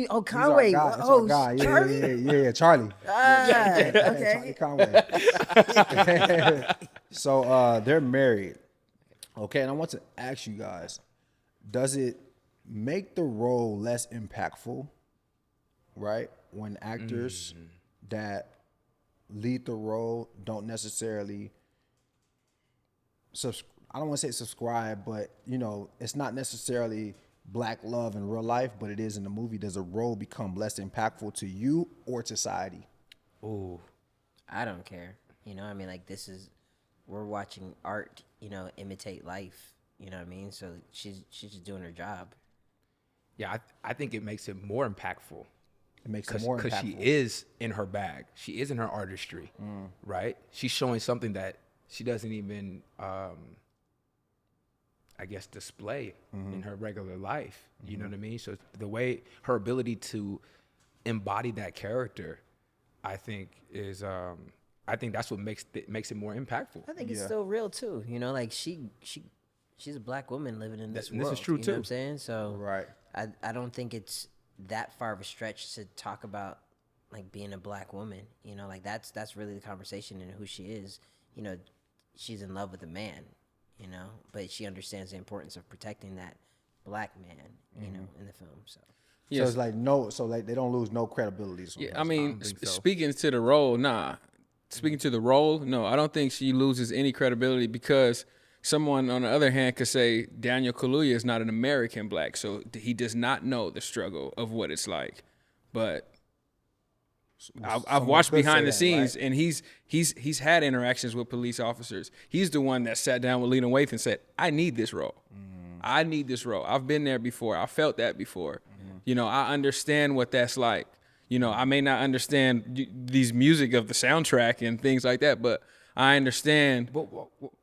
[SPEAKER 2] Oh, Conway. Oh,
[SPEAKER 4] Charlie. Yeah, Charlie.
[SPEAKER 2] Okay.
[SPEAKER 4] Charlie Conway. So they're married. Okay, and I want to ask you guys, does it make the role less impactful, right, when actors that lead the role don't necessarily I don't want to say subscribe, but you know, it's not necessarily black love in real life, but it is in the movie. Does a role become less impactful to you or to society?
[SPEAKER 5] Ooh.
[SPEAKER 2] I don't care. You know, I mean, like, we're watching art, you know, imitate life. You know what I mean? So she's just doing her job.
[SPEAKER 5] Yeah, I think it makes it more impactful.
[SPEAKER 4] It makes it more impactful.
[SPEAKER 5] Because she is in her bag. She is in her artistry, right? She's showing something that she doesn't even, I guess, display in her regular life. You know what I mean? So the way, her ability to embody that character, I think is, I think that's what makes it more impactful.
[SPEAKER 2] I think it's still real too. You know, like she's a black woman living in this world.
[SPEAKER 5] This is true
[SPEAKER 2] you
[SPEAKER 5] too.
[SPEAKER 2] Know what I'm saying? So
[SPEAKER 4] Right.
[SPEAKER 2] I don't think it's that far of a stretch to talk about like being a black woman. You know, like that's really the conversation and who she is. You know, she's in love with a man, you know, but she understands the importance of protecting that black man, you know, in the film. So
[SPEAKER 4] So it's like they don't lose no credibility.
[SPEAKER 1] Yeah, I mean, speaking to the role, no, I don't think she loses any credibility because someone, on the other hand, could say Daniel Kaluuya is not an American black, so he does not know the struggle of what it's like. But I've watched behind the scenes, and he's had interactions with police officers. He's the one that sat down with Lena Waithe and said, "I need this role. I need this role. I've been there before. I felt that before. You know, I understand what that's like. You know, I may not understand these music of the soundtrack and things like that, but I understand."
[SPEAKER 5] But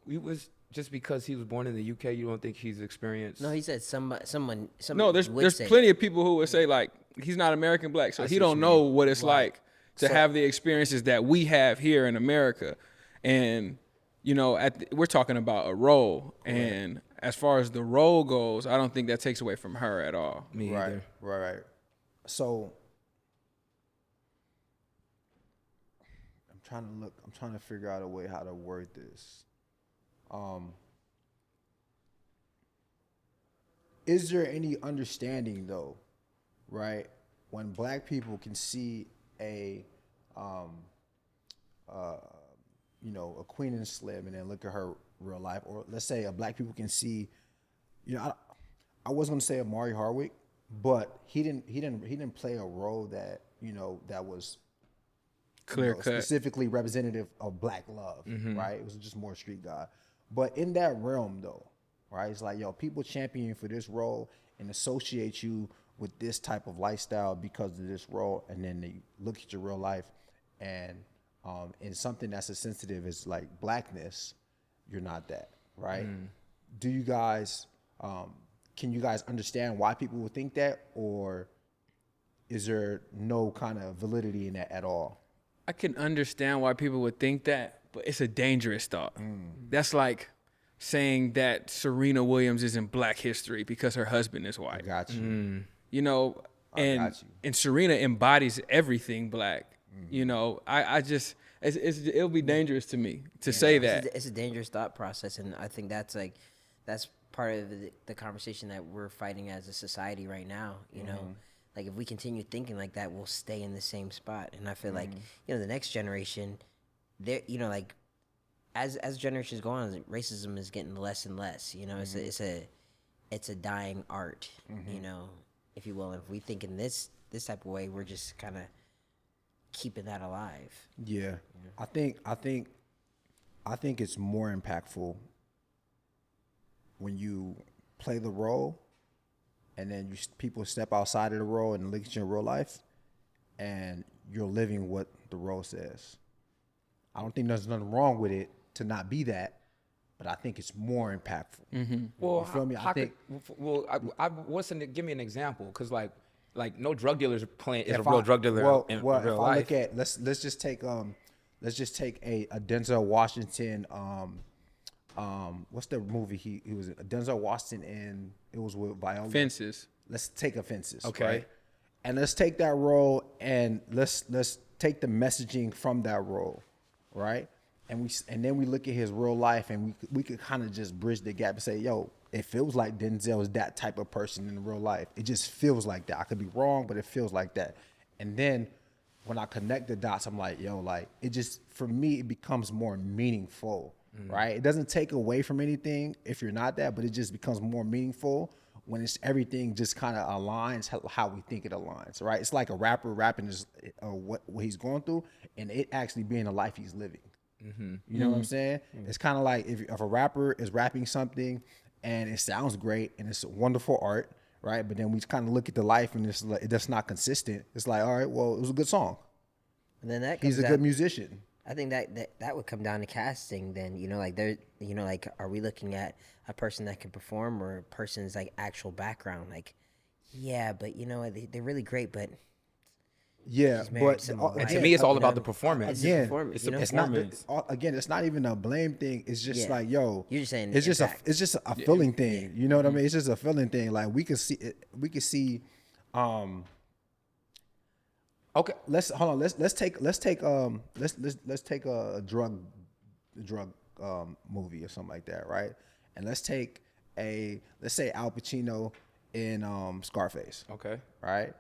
[SPEAKER 5] it was just because he was born in the UK. You don't think he's experienced?
[SPEAKER 2] no, he said someone.
[SPEAKER 1] No, there's plenty of people who would say like he's not American black, so he don't know what it's like to have the experiences that we have here in America. And you know, we're talking about a role, and as far as the role goes, I don't think that takes away from her at all.
[SPEAKER 5] Me either.
[SPEAKER 4] Right. So I'm trying to figure out a way how to word this. Is there any understanding though, right, when black people can see a Queen and Slim and then look at her real life, or let's say a black people can see you know, I was gonna say Amari Hardwick, but he didn't play a role that, you know, that was
[SPEAKER 1] Clear cut.
[SPEAKER 4] specifically representative of black love, right? It was just more street guy. But in that realm though, right? It's like, yo, people champion you for this role and associate you with this type of lifestyle because of this role, and then they look at your real life and in something that's as sensitive as like blackness, you're not that, right? Do you guys can you guys understand why people would think that, or is there no kind of validity in that at all?
[SPEAKER 1] I can understand why people would think that, but it's a dangerous thought. That's like saying that Serena Williams is in Black history because her husband is white.
[SPEAKER 4] I got you.
[SPEAKER 1] You know, and Serena embodies everything black. You know, I just it'll be dangerous to me to say that.
[SPEAKER 2] It's a dangerous thought process, and I think that's part of the conversation that we're fighting as a society right now. You know, like if we continue thinking like that, we'll stay in the same spot. And I feel like, you know, the next generation, you know, like as generations go on, racism is getting less and less. You know, it's a dying art. You know, if you will. If we think in this type of way, we're just kind of keeping that alive.
[SPEAKER 4] Yeah. I think it's more impactful when you play the role and then people step outside of the role and look at your real life and you're living what the role says. I don't think there's nothing wrong with it to not be that, but I think it's more impactful.
[SPEAKER 5] Well,
[SPEAKER 4] you feel me?
[SPEAKER 5] Give me an example, because like no drug dealer is a real drug dealer in real
[SPEAKER 4] if I
[SPEAKER 5] life.
[SPEAKER 4] look at let's just take a Denzel Washington. What's the movie he was in? Denzel Washington, and it was with Viola.
[SPEAKER 1] Fences.
[SPEAKER 4] Let's take Fences.
[SPEAKER 5] Okay.
[SPEAKER 4] Right? And let's take that role and let's take the messaging from that role, right? And then we look at his real life, and we could kind of just bridge the gap and say, yo, it feels like Denzel is that type of person in real life. It just feels like that. I could be wrong, but it feels like that. And then when I connect the dots, I'm like, yo, like it just, for me, it becomes more meaningful, right? It doesn't take away from anything if you're not that, but it just becomes more meaningful when it's everything just kind of aligns how we think it aligns, right? It's like a rapper rapping what he's going through, and it actually being the life he's living. You know what I'm saying? It's kind of like if a rapper is rapping something and it sounds great and it's wonderful art, right? But then we kind of look at the life and it's like, that's not consistent. It's like, all right, well, it was a good song.
[SPEAKER 2] And then
[SPEAKER 4] he's a good musician.
[SPEAKER 2] I think that would come down to casting. Then, you know, like are we looking at a person that can perform or a person's like actual background? Like, yeah, but you know, they're really great, but
[SPEAKER 4] yeah, but
[SPEAKER 5] and to me, it's all about the performance.
[SPEAKER 4] Again,
[SPEAKER 5] it's a performance.
[SPEAKER 4] It's not even a blame thing. It's just like, yo,
[SPEAKER 2] you're just saying
[SPEAKER 4] it's just a feeling thing. You know what I mean? It's just a feeling thing. Like we could see. Okay, let's take a drug movie or something like that, right? And let's say Al Pacino in Scarface.
[SPEAKER 5] Okay.
[SPEAKER 4] Right?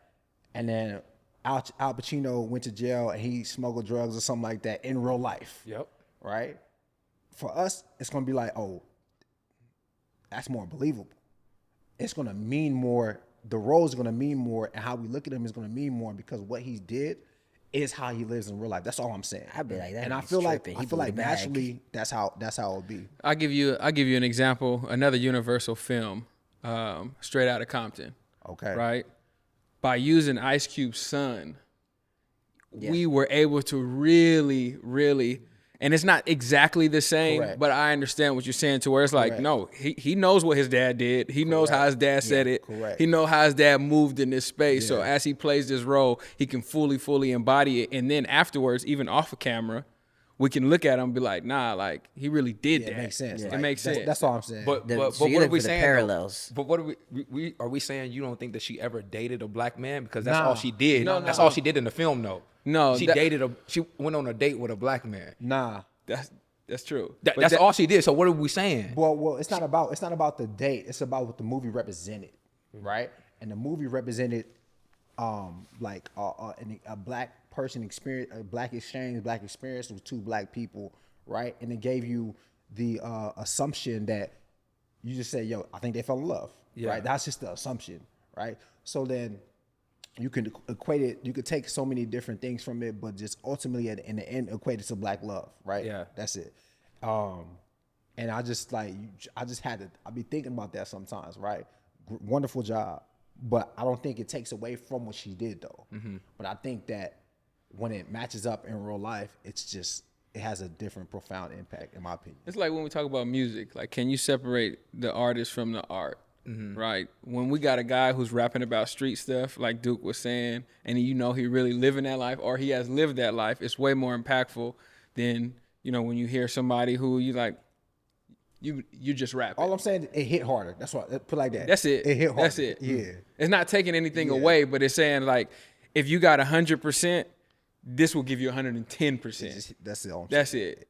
[SPEAKER 4] And then Al Pacino went to jail and he smuggled drugs or something like that in real life.
[SPEAKER 5] Yep.
[SPEAKER 4] Right? For us, it's going to be like, oh, that's more believable. It's going to mean more. The role is going to mean more, and how we look at him is going to mean more because what he did is how he lives in real life. That's all I'm saying.
[SPEAKER 2] I'd be like that.
[SPEAKER 4] And I feel like naturally that's how it'll be.
[SPEAKER 1] I'll give you an example. Another Universal film, Straight Outta Compton.
[SPEAKER 4] Okay.
[SPEAKER 1] Right? By using Ice Cube's son, we were able to really, really, and it's not exactly the same,
[SPEAKER 4] Correct.
[SPEAKER 1] but I understand what you're saying to where it's like, no, he knows what his dad did. He knows how his dad said it.
[SPEAKER 4] Correct.
[SPEAKER 1] He knows how his dad moved in this space. So as he plays this role, he can fully embody it. And then afterwards, even off of camera, we can look at him and be like, nah, like he really did that.
[SPEAKER 4] It makes sense.
[SPEAKER 1] It makes sense.
[SPEAKER 4] That's all I'm saying.
[SPEAKER 5] But
[SPEAKER 2] So
[SPEAKER 5] what
[SPEAKER 2] you're
[SPEAKER 5] are we
[SPEAKER 2] for the
[SPEAKER 5] saying?
[SPEAKER 2] parallels.
[SPEAKER 5] But what are we saying? You don't think that she ever dated a black man, because that's all she did. That's all she did in the film, though.
[SPEAKER 1] No,
[SPEAKER 5] she went on a date with a black man.
[SPEAKER 4] Nah.
[SPEAKER 1] That's true.
[SPEAKER 5] That's all she did. So what are we saying?
[SPEAKER 4] Well, it's not about the date. It's about what the movie represented, right? And the movie represented, like a black person experience, a black experience with two black people, right? And it gave you the assumption that you just say, yo, I think they fell in love, right? That's just the assumption, right? So then you can equate it, you could take so many different things from it, but just ultimately in the end equate it to black love, right?
[SPEAKER 5] Yeah.
[SPEAKER 4] That's it. And I just like, I be thinking about that sometimes, right? Wonderful job. But I don't think it takes away from what she did though. But I think that when it matches up in real life, it has a different profound impact in my opinion.
[SPEAKER 1] It's like when we talk about music, like can you separate the artist from the art? Right? When we got a guy who's rapping about street stuff, like Duke was saying, and he really living that life or he has lived that life, it's way more impactful than, when you hear somebody who you like, you just rap.
[SPEAKER 4] All I'm saying, it hit harder. That's why put like that.
[SPEAKER 1] That's it.
[SPEAKER 4] It hit harder.
[SPEAKER 1] That's it.
[SPEAKER 4] Yeah.
[SPEAKER 1] It's not taking anything away, but it's saying like, if you got 100%, this will give you 110%.
[SPEAKER 4] That's it.
[SPEAKER 1] That's it.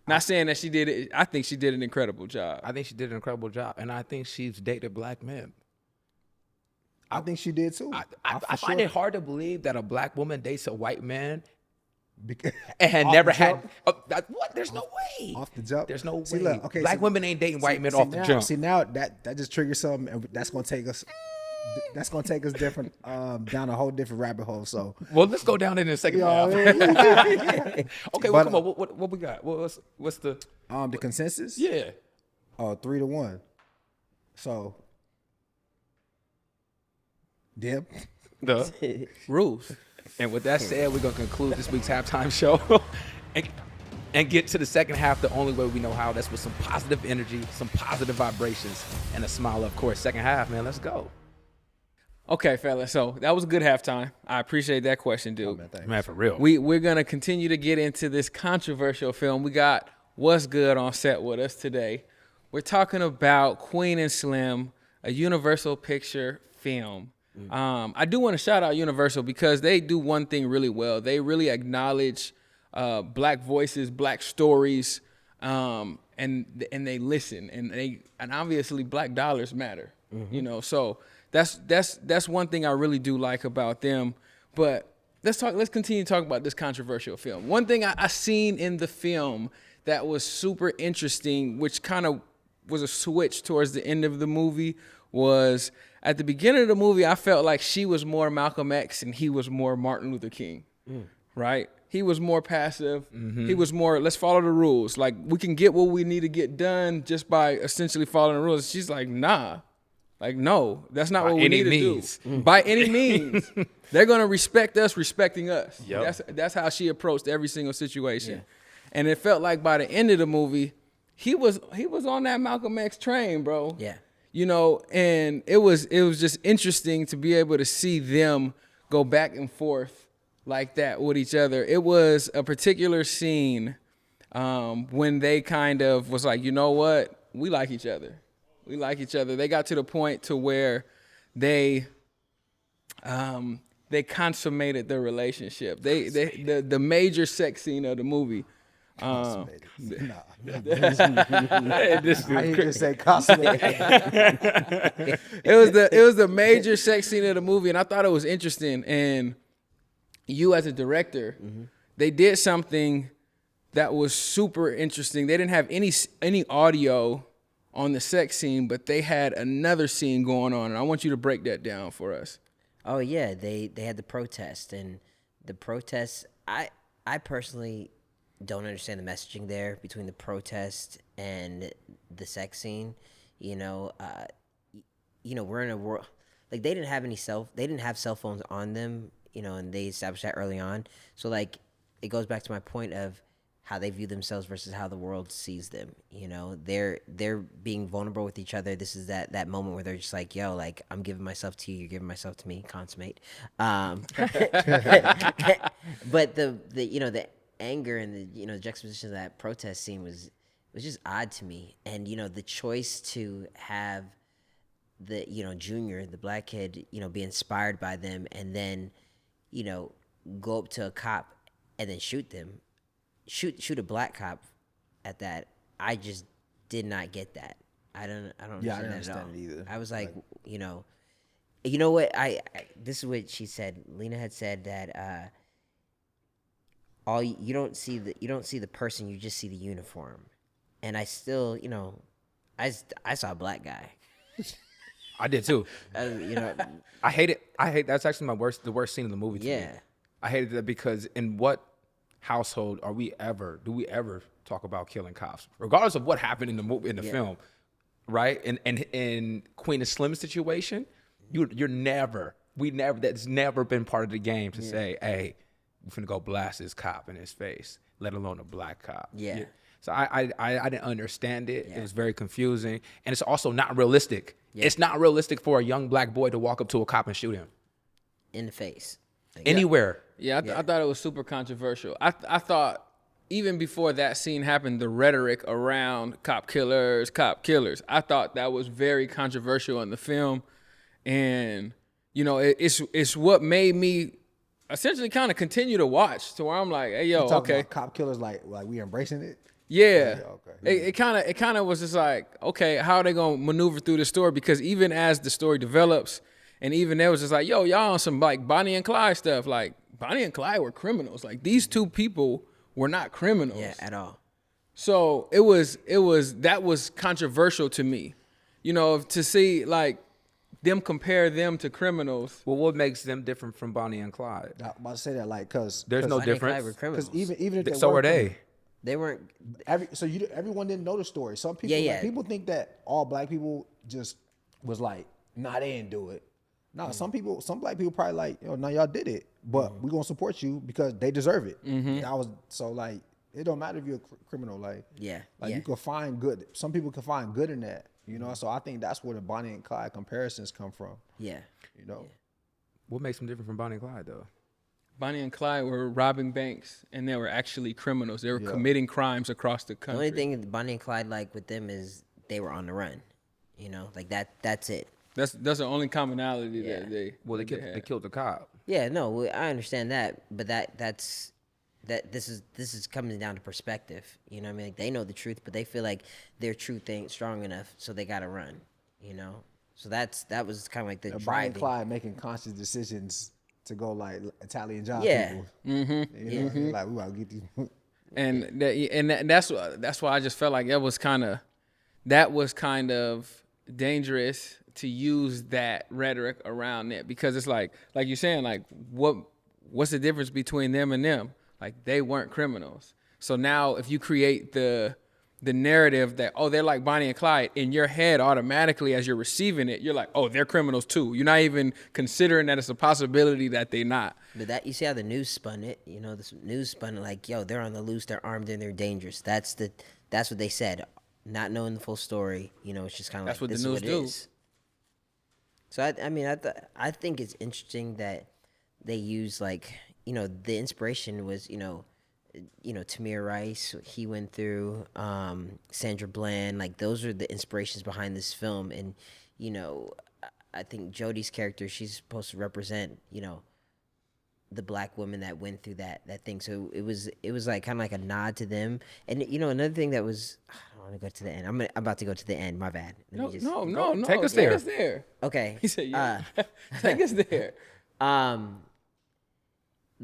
[SPEAKER 1] Not saying that she did it. I think she did an incredible job.
[SPEAKER 5] I think she did an incredible job, and I think she's dated black men.
[SPEAKER 4] I think she did too.
[SPEAKER 5] I find it hard to believe that a black woman dates a white man
[SPEAKER 4] Because
[SPEAKER 5] and had never had. What? There's no way.
[SPEAKER 4] Off the jump.
[SPEAKER 5] There's no
[SPEAKER 4] See,
[SPEAKER 5] way.
[SPEAKER 4] look, okay,
[SPEAKER 5] black
[SPEAKER 4] see-
[SPEAKER 5] women ain't dating white men
[SPEAKER 4] See,
[SPEAKER 5] off the
[SPEAKER 4] now-
[SPEAKER 5] jump.
[SPEAKER 4] See now that just triggers something, and that's gonna take us. That's gonna take us different down a whole different rabbit hole. So
[SPEAKER 5] Well, let's go down in a second.
[SPEAKER 4] you know what
[SPEAKER 5] half.
[SPEAKER 4] I mean?
[SPEAKER 5] Okay, well,
[SPEAKER 4] But,
[SPEAKER 5] come on. What we got? What's the?
[SPEAKER 4] the consensus.
[SPEAKER 5] Yeah.
[SPEAKER 4] 3-1. So, Dib.
[SPEAKER 5] The
[SPEAKER 1] Rules.
[SPEAKER 5] And with that said, we're gonna conclude this week's halftime show and get to the second half the only way we know how. That's with some positive energy, some positive vibrations, and a smile, of course. Second half, man. Let's go.
[SPEAKER 1] Okay, fellas. So that was a good halftime. I appreciate that question, dude.
[SPEAKER 5] Man, for real.
[SPEAKER 1] We're gonna continue to get into this controversial film. We got What's Good on set with us today. We're talking about Queen and Slim, a Universal Picture film. I do want to shout out Universal because they do one thing really well. They really acknowledge black voices, black stories, and they listen, and obviously black dollars matter. So that's one thing I really do like about them. But let's continue to talk about this controversial film. One thing I seen in the film that was super interesting, which kind of was a switch towards the end of the movie, was at the beginning of the movie, I felt like she was more Malcolm X and he was more Martin Luther King, right? He was more passive. He was more, let's follow the rules. Like, we can get what we need to get done just by essentially following the rules. She's like, nah. Like, no, that's not what we need to do. By any means. They're going to respect us respecting us. That's how she approached every single situation. Yeah. And it felt like by the end of the movie, he was on that Malcolm X train, bro.
[SPEAKER 2] Yeah.
[SPEAKER 1] And it was just interesting to be able to see them go back and forth like that with each other. It was a particular scene when they kind of was like, you know what? We like each other. We like each other. They got to the point to where they consummated their relationship. The major sex scene of the movie.
[SPEAKER 4] Nah.
[SPEAKER 1] This
[SPEAKER 4] I hear you say consummate.
[SPEAKER 1] It was the major sex scene of the movie, and I thought it was interesting. And you, as a director, they did something that was super interesting. They didn't have any audio on the sex scene, but they had another scene going on, and I want you to break that down for us.
[SPEAKER 2] Oh yeah, they had the protest, and the protest. I personally don't understand the messaging there between the protest and the sex scene. We're in a world like they didn't have cell phones on them, and they established that early on. So like it goes back to my point of how they view themselves versus how the world sees them. They're being vulnerable with each other. This is that moment where they're just like, yo, like I'm giving myself to you, you're giving myself to me, consummate. But the anger and the juxtaposition of that protest scene was just odd to me. And the choice to have the Junior, the black kid, be inspired by them and then go up to a cop and then shoot a black cop at that. I just did not get that. I don't understand
[SPEAKER 4] Yeah, I didn't
[SPEAKER 2] that
[SPEAKER 4] understand
[SPEAKER 2] at all.
[SPEAKER 4] it either.
[SPEAKER 2] I was like, you know what I this is what she said. Lena had said that you don't see the person, you just see the uniform. And I still, I saw a black guy.
[SPEAKER 5] I did too.
[SPEAKER 2] You know,
[SPEAKER 5] I hate it. That's actually the worst scene in the movie to me.
[SPEAKER 2] yeah.
[SPEAKER 5] I hated that because in what household do we ever talk about killing cops, regardless of what happened in the movie, in the film, right? And in Queen of Slim's situation, that's never been part of the game to say, hey, we're finna go blast this cop in his face, let alone a black cop.
[SPEAKER 2] Yeah.
[SPEAKER 5] So I didn't understand it. It was very confusing, and it's also not realistic. Yeah. It's not realistic for a young black boy to walk up to a cop and shoot him
[SPEAKER 2] In the face. Like,
[SPEAKER 5] anywhere.
[SPEAKER 1] Yeah, I thought it was super controversial. I thought even before that scene happened, the rhetoric around cop killers, I thought that was very controversial in the film. And, you know, it's what made me essentially kind of continue to watch to where I'm like, hey, yo, okay.
[SPEAKER 4] About cop killers, like we embracing it?
[SPEAKER 1] Yeah.
[SPEAKER 4] Okay.
[SPEAKER 1] It kind of was just like, okay, how are they going to maneuver through the story? Because even as the story develops, and even there was just like, yo, y'all on some like Bonnie and Clyde stuff. Like Bonnie and Clyde were criminals. Like these two people were not criminals.
[SPEAKER 2] Yeah, at all.
[SPEAKER 1] So that was controversial to me, you know, to see like them compare them to criminals.
[SPEAKER 5] Well, what makes them different from Bonnie and Clyde?
[SPEAKER 4] I'm about to say that, like, because
[SPEAKER 5] There's no
[SPEAKER 2] Bonnie and Clyde were
[SPEAKER 5] difference.
[SPEAKER 2] criminals.
[SPEAKER 4] even if they
[SPEAKER 5] So
[SPEAKER 4] were
[SPEAKER 5] are they.
[SPEAKER 4] criminals,
[SPEAKER 2] They weren't.
[SPEAKER 4] everyone didn't know the story. Some people,
[SPEAKER 2] Yeah.
[SPEAKER 4] like, people think that all black people just was like, nah, they didn't do it. No, some black people probably like, yo, no, y'all did it, but we gonna support you because they deserve it. And I was so like, it don't matter if you're a criminal, like,
[SPEAKER 2] Yeah.
[SPEAKER 4] you can find good. Some people can find good in that, you know. So I think that's where the Bonnie and Clyde comparisons come from,
[SPEAKER 2] Yeah.
[SPEAKER 4] you know.
[SPEAKER 5] What makes them different from Bonnie and Clyde, though?
[SPEAKER 1] Bonnie and Clyde were robbing banks, and they were actually criminals. They were committing crimes across the
[SPEAKER 2] The
[SPEAKER 1] country.
[SPEAKER 2] only thing Bonnie and Clyde like with them is they were on the run. You know, like that's it.
[SPEAKER 1] That's the only commonality that they.
[SPEAKER 5] Well, they
[SPEAKER 1] had.
[SPEAKER 5] killed the cop.
[SPEAKER 2] Yeah, no, I understand that, but this is coming down to perspective. You know what I mean? Like, they know the truth, but they feel like their truth ain't strong enough, so they gotta run. You know, so that was kind of like the
[SPEAKER 4] Bonnie and
[SPEAKER 2] driving.
[SPEAKER 4] Clyde making conscious decisions to go like Italian job
[SPEAKER 2] Yeah.
[SPEAKER 4] people. You know, like we gotta get these.
[SPEAKER 1] And that's why I just felt like that was kind of dangerous to use that rhetoric around it, because it's like you're saying, like what's the difference between them and them? Like they weren't criminals. So now if you create the narrative that, oh, they're like Bonnie and Clyde, in your head automatically as you're receiving it, you're like, oh, they're criminals too. You're not even considering that it's a possibility that they're not.
[SPEAKER 2] But that, you see how the news spun it. You know, the news spun it like, yo, they're on the loose, they're armed, and they're dangerous. That's what they said, not knowing the full story. You know, it's just kind of
[SPEAKER 1] That's
[SPEAKER 2] like,
[SPEAKER 1] what
[SPEAKER 2] this
[SPEAKER 1] the
[SPEAKER 2] is
[SPEAKER 1] news
[SPEAKER 2] what it
[SPEAKER 1] do.
[SPEAKER 2] is. So I think it's interesting that they use, like, you know, the inspiration was, you know, Tamir Rice, he went through, Sandra Bland, like those are the inspirations behind this film. And, you know, I think Jodie's character, she's supposed to represent, you know, the black woman that went through that thing. So it was like kind of like a nod to them. And, you know, another thing that was, I don't want to go to the end. I'm about to go to the end. My bad.
[SPEAKER 1] No.
[SPEAKER 5] Take us
[SPEAKER 1] there.
[SPEAKER 2] Okay.
[SPEAKER 1] He said, yeah. Take us there.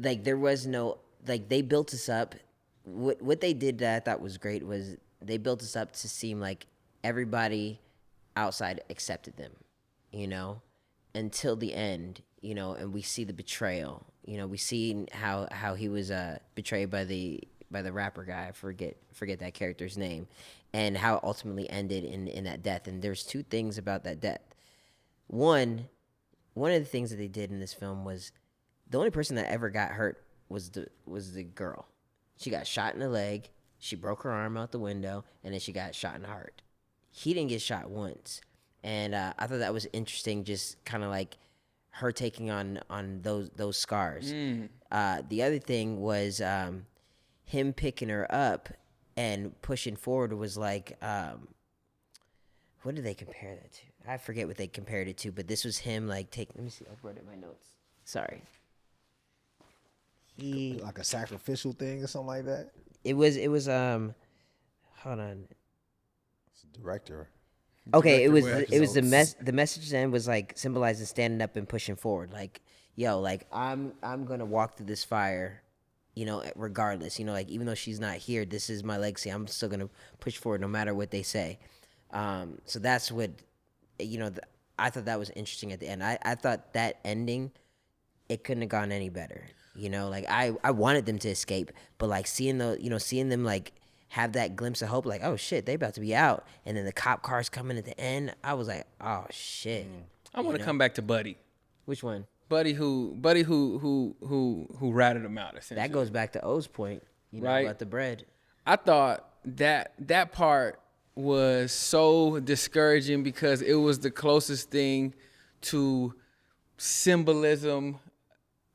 [SPEAKER 2] Like there was no, like they built us up. What they did that I thought was great was they built us up to seem like everybody outside accepted them, you know, until the end, you know, and we see the betrayal. You know, we see how he was betrayed by the rapper guy. I forget that character's name, and how it ultimately ended in that death. And there's two things about that death. One of the things that they did in this film was the only person that ever got hurt was the girl. She got shot in the leg, she broke her arm out the window, and then she got shot in the heart. He didn't get shot once. And I thought that was interesting, just kind of like her taking on those scars. The other thing was him picking her up and pushing forward was like, what did they compare that to? I forget what they compared it to, but this was him like taking, let me see, I wrote it in my notes. Sorry.
[SPEAKER 4] Like a sacrificial thing or something like that.
[SPEAKER 2] It was hold on.
[SPEAKER 4] It's a director.
[SPEAKER 2] Okay, it was the message then was like symbolizing standing up and pushing forward. Like, yo, like I'm gonna walk through this fire, you know, regardless. You know, like even though she's not here, this is my legacy. I'm still gonna push forward no matter what they say. So that's what, I thought that was interesting at the end. I thought that ending, it couldn't have gone any better. Like I wanted them to escape, but like seeing them like have that glimpse of hope, like, oh shit, they about to be out, and then the cop cars coming at the end, I was like, oh shit.
[SPEAKER 1] I want to come back to Buddy.
[SPEAKER 2] Which one?
[SPEAKER 1] Buddy who ratted him out. Essentially,
[SPEAKER 2] That goes back to O's point,
[SPEAKER 1] Right.
[SPEAKER 2] about the bread.
[SPEAKER 1] I thought that part was so discouraging because it was the closest thing to symbolism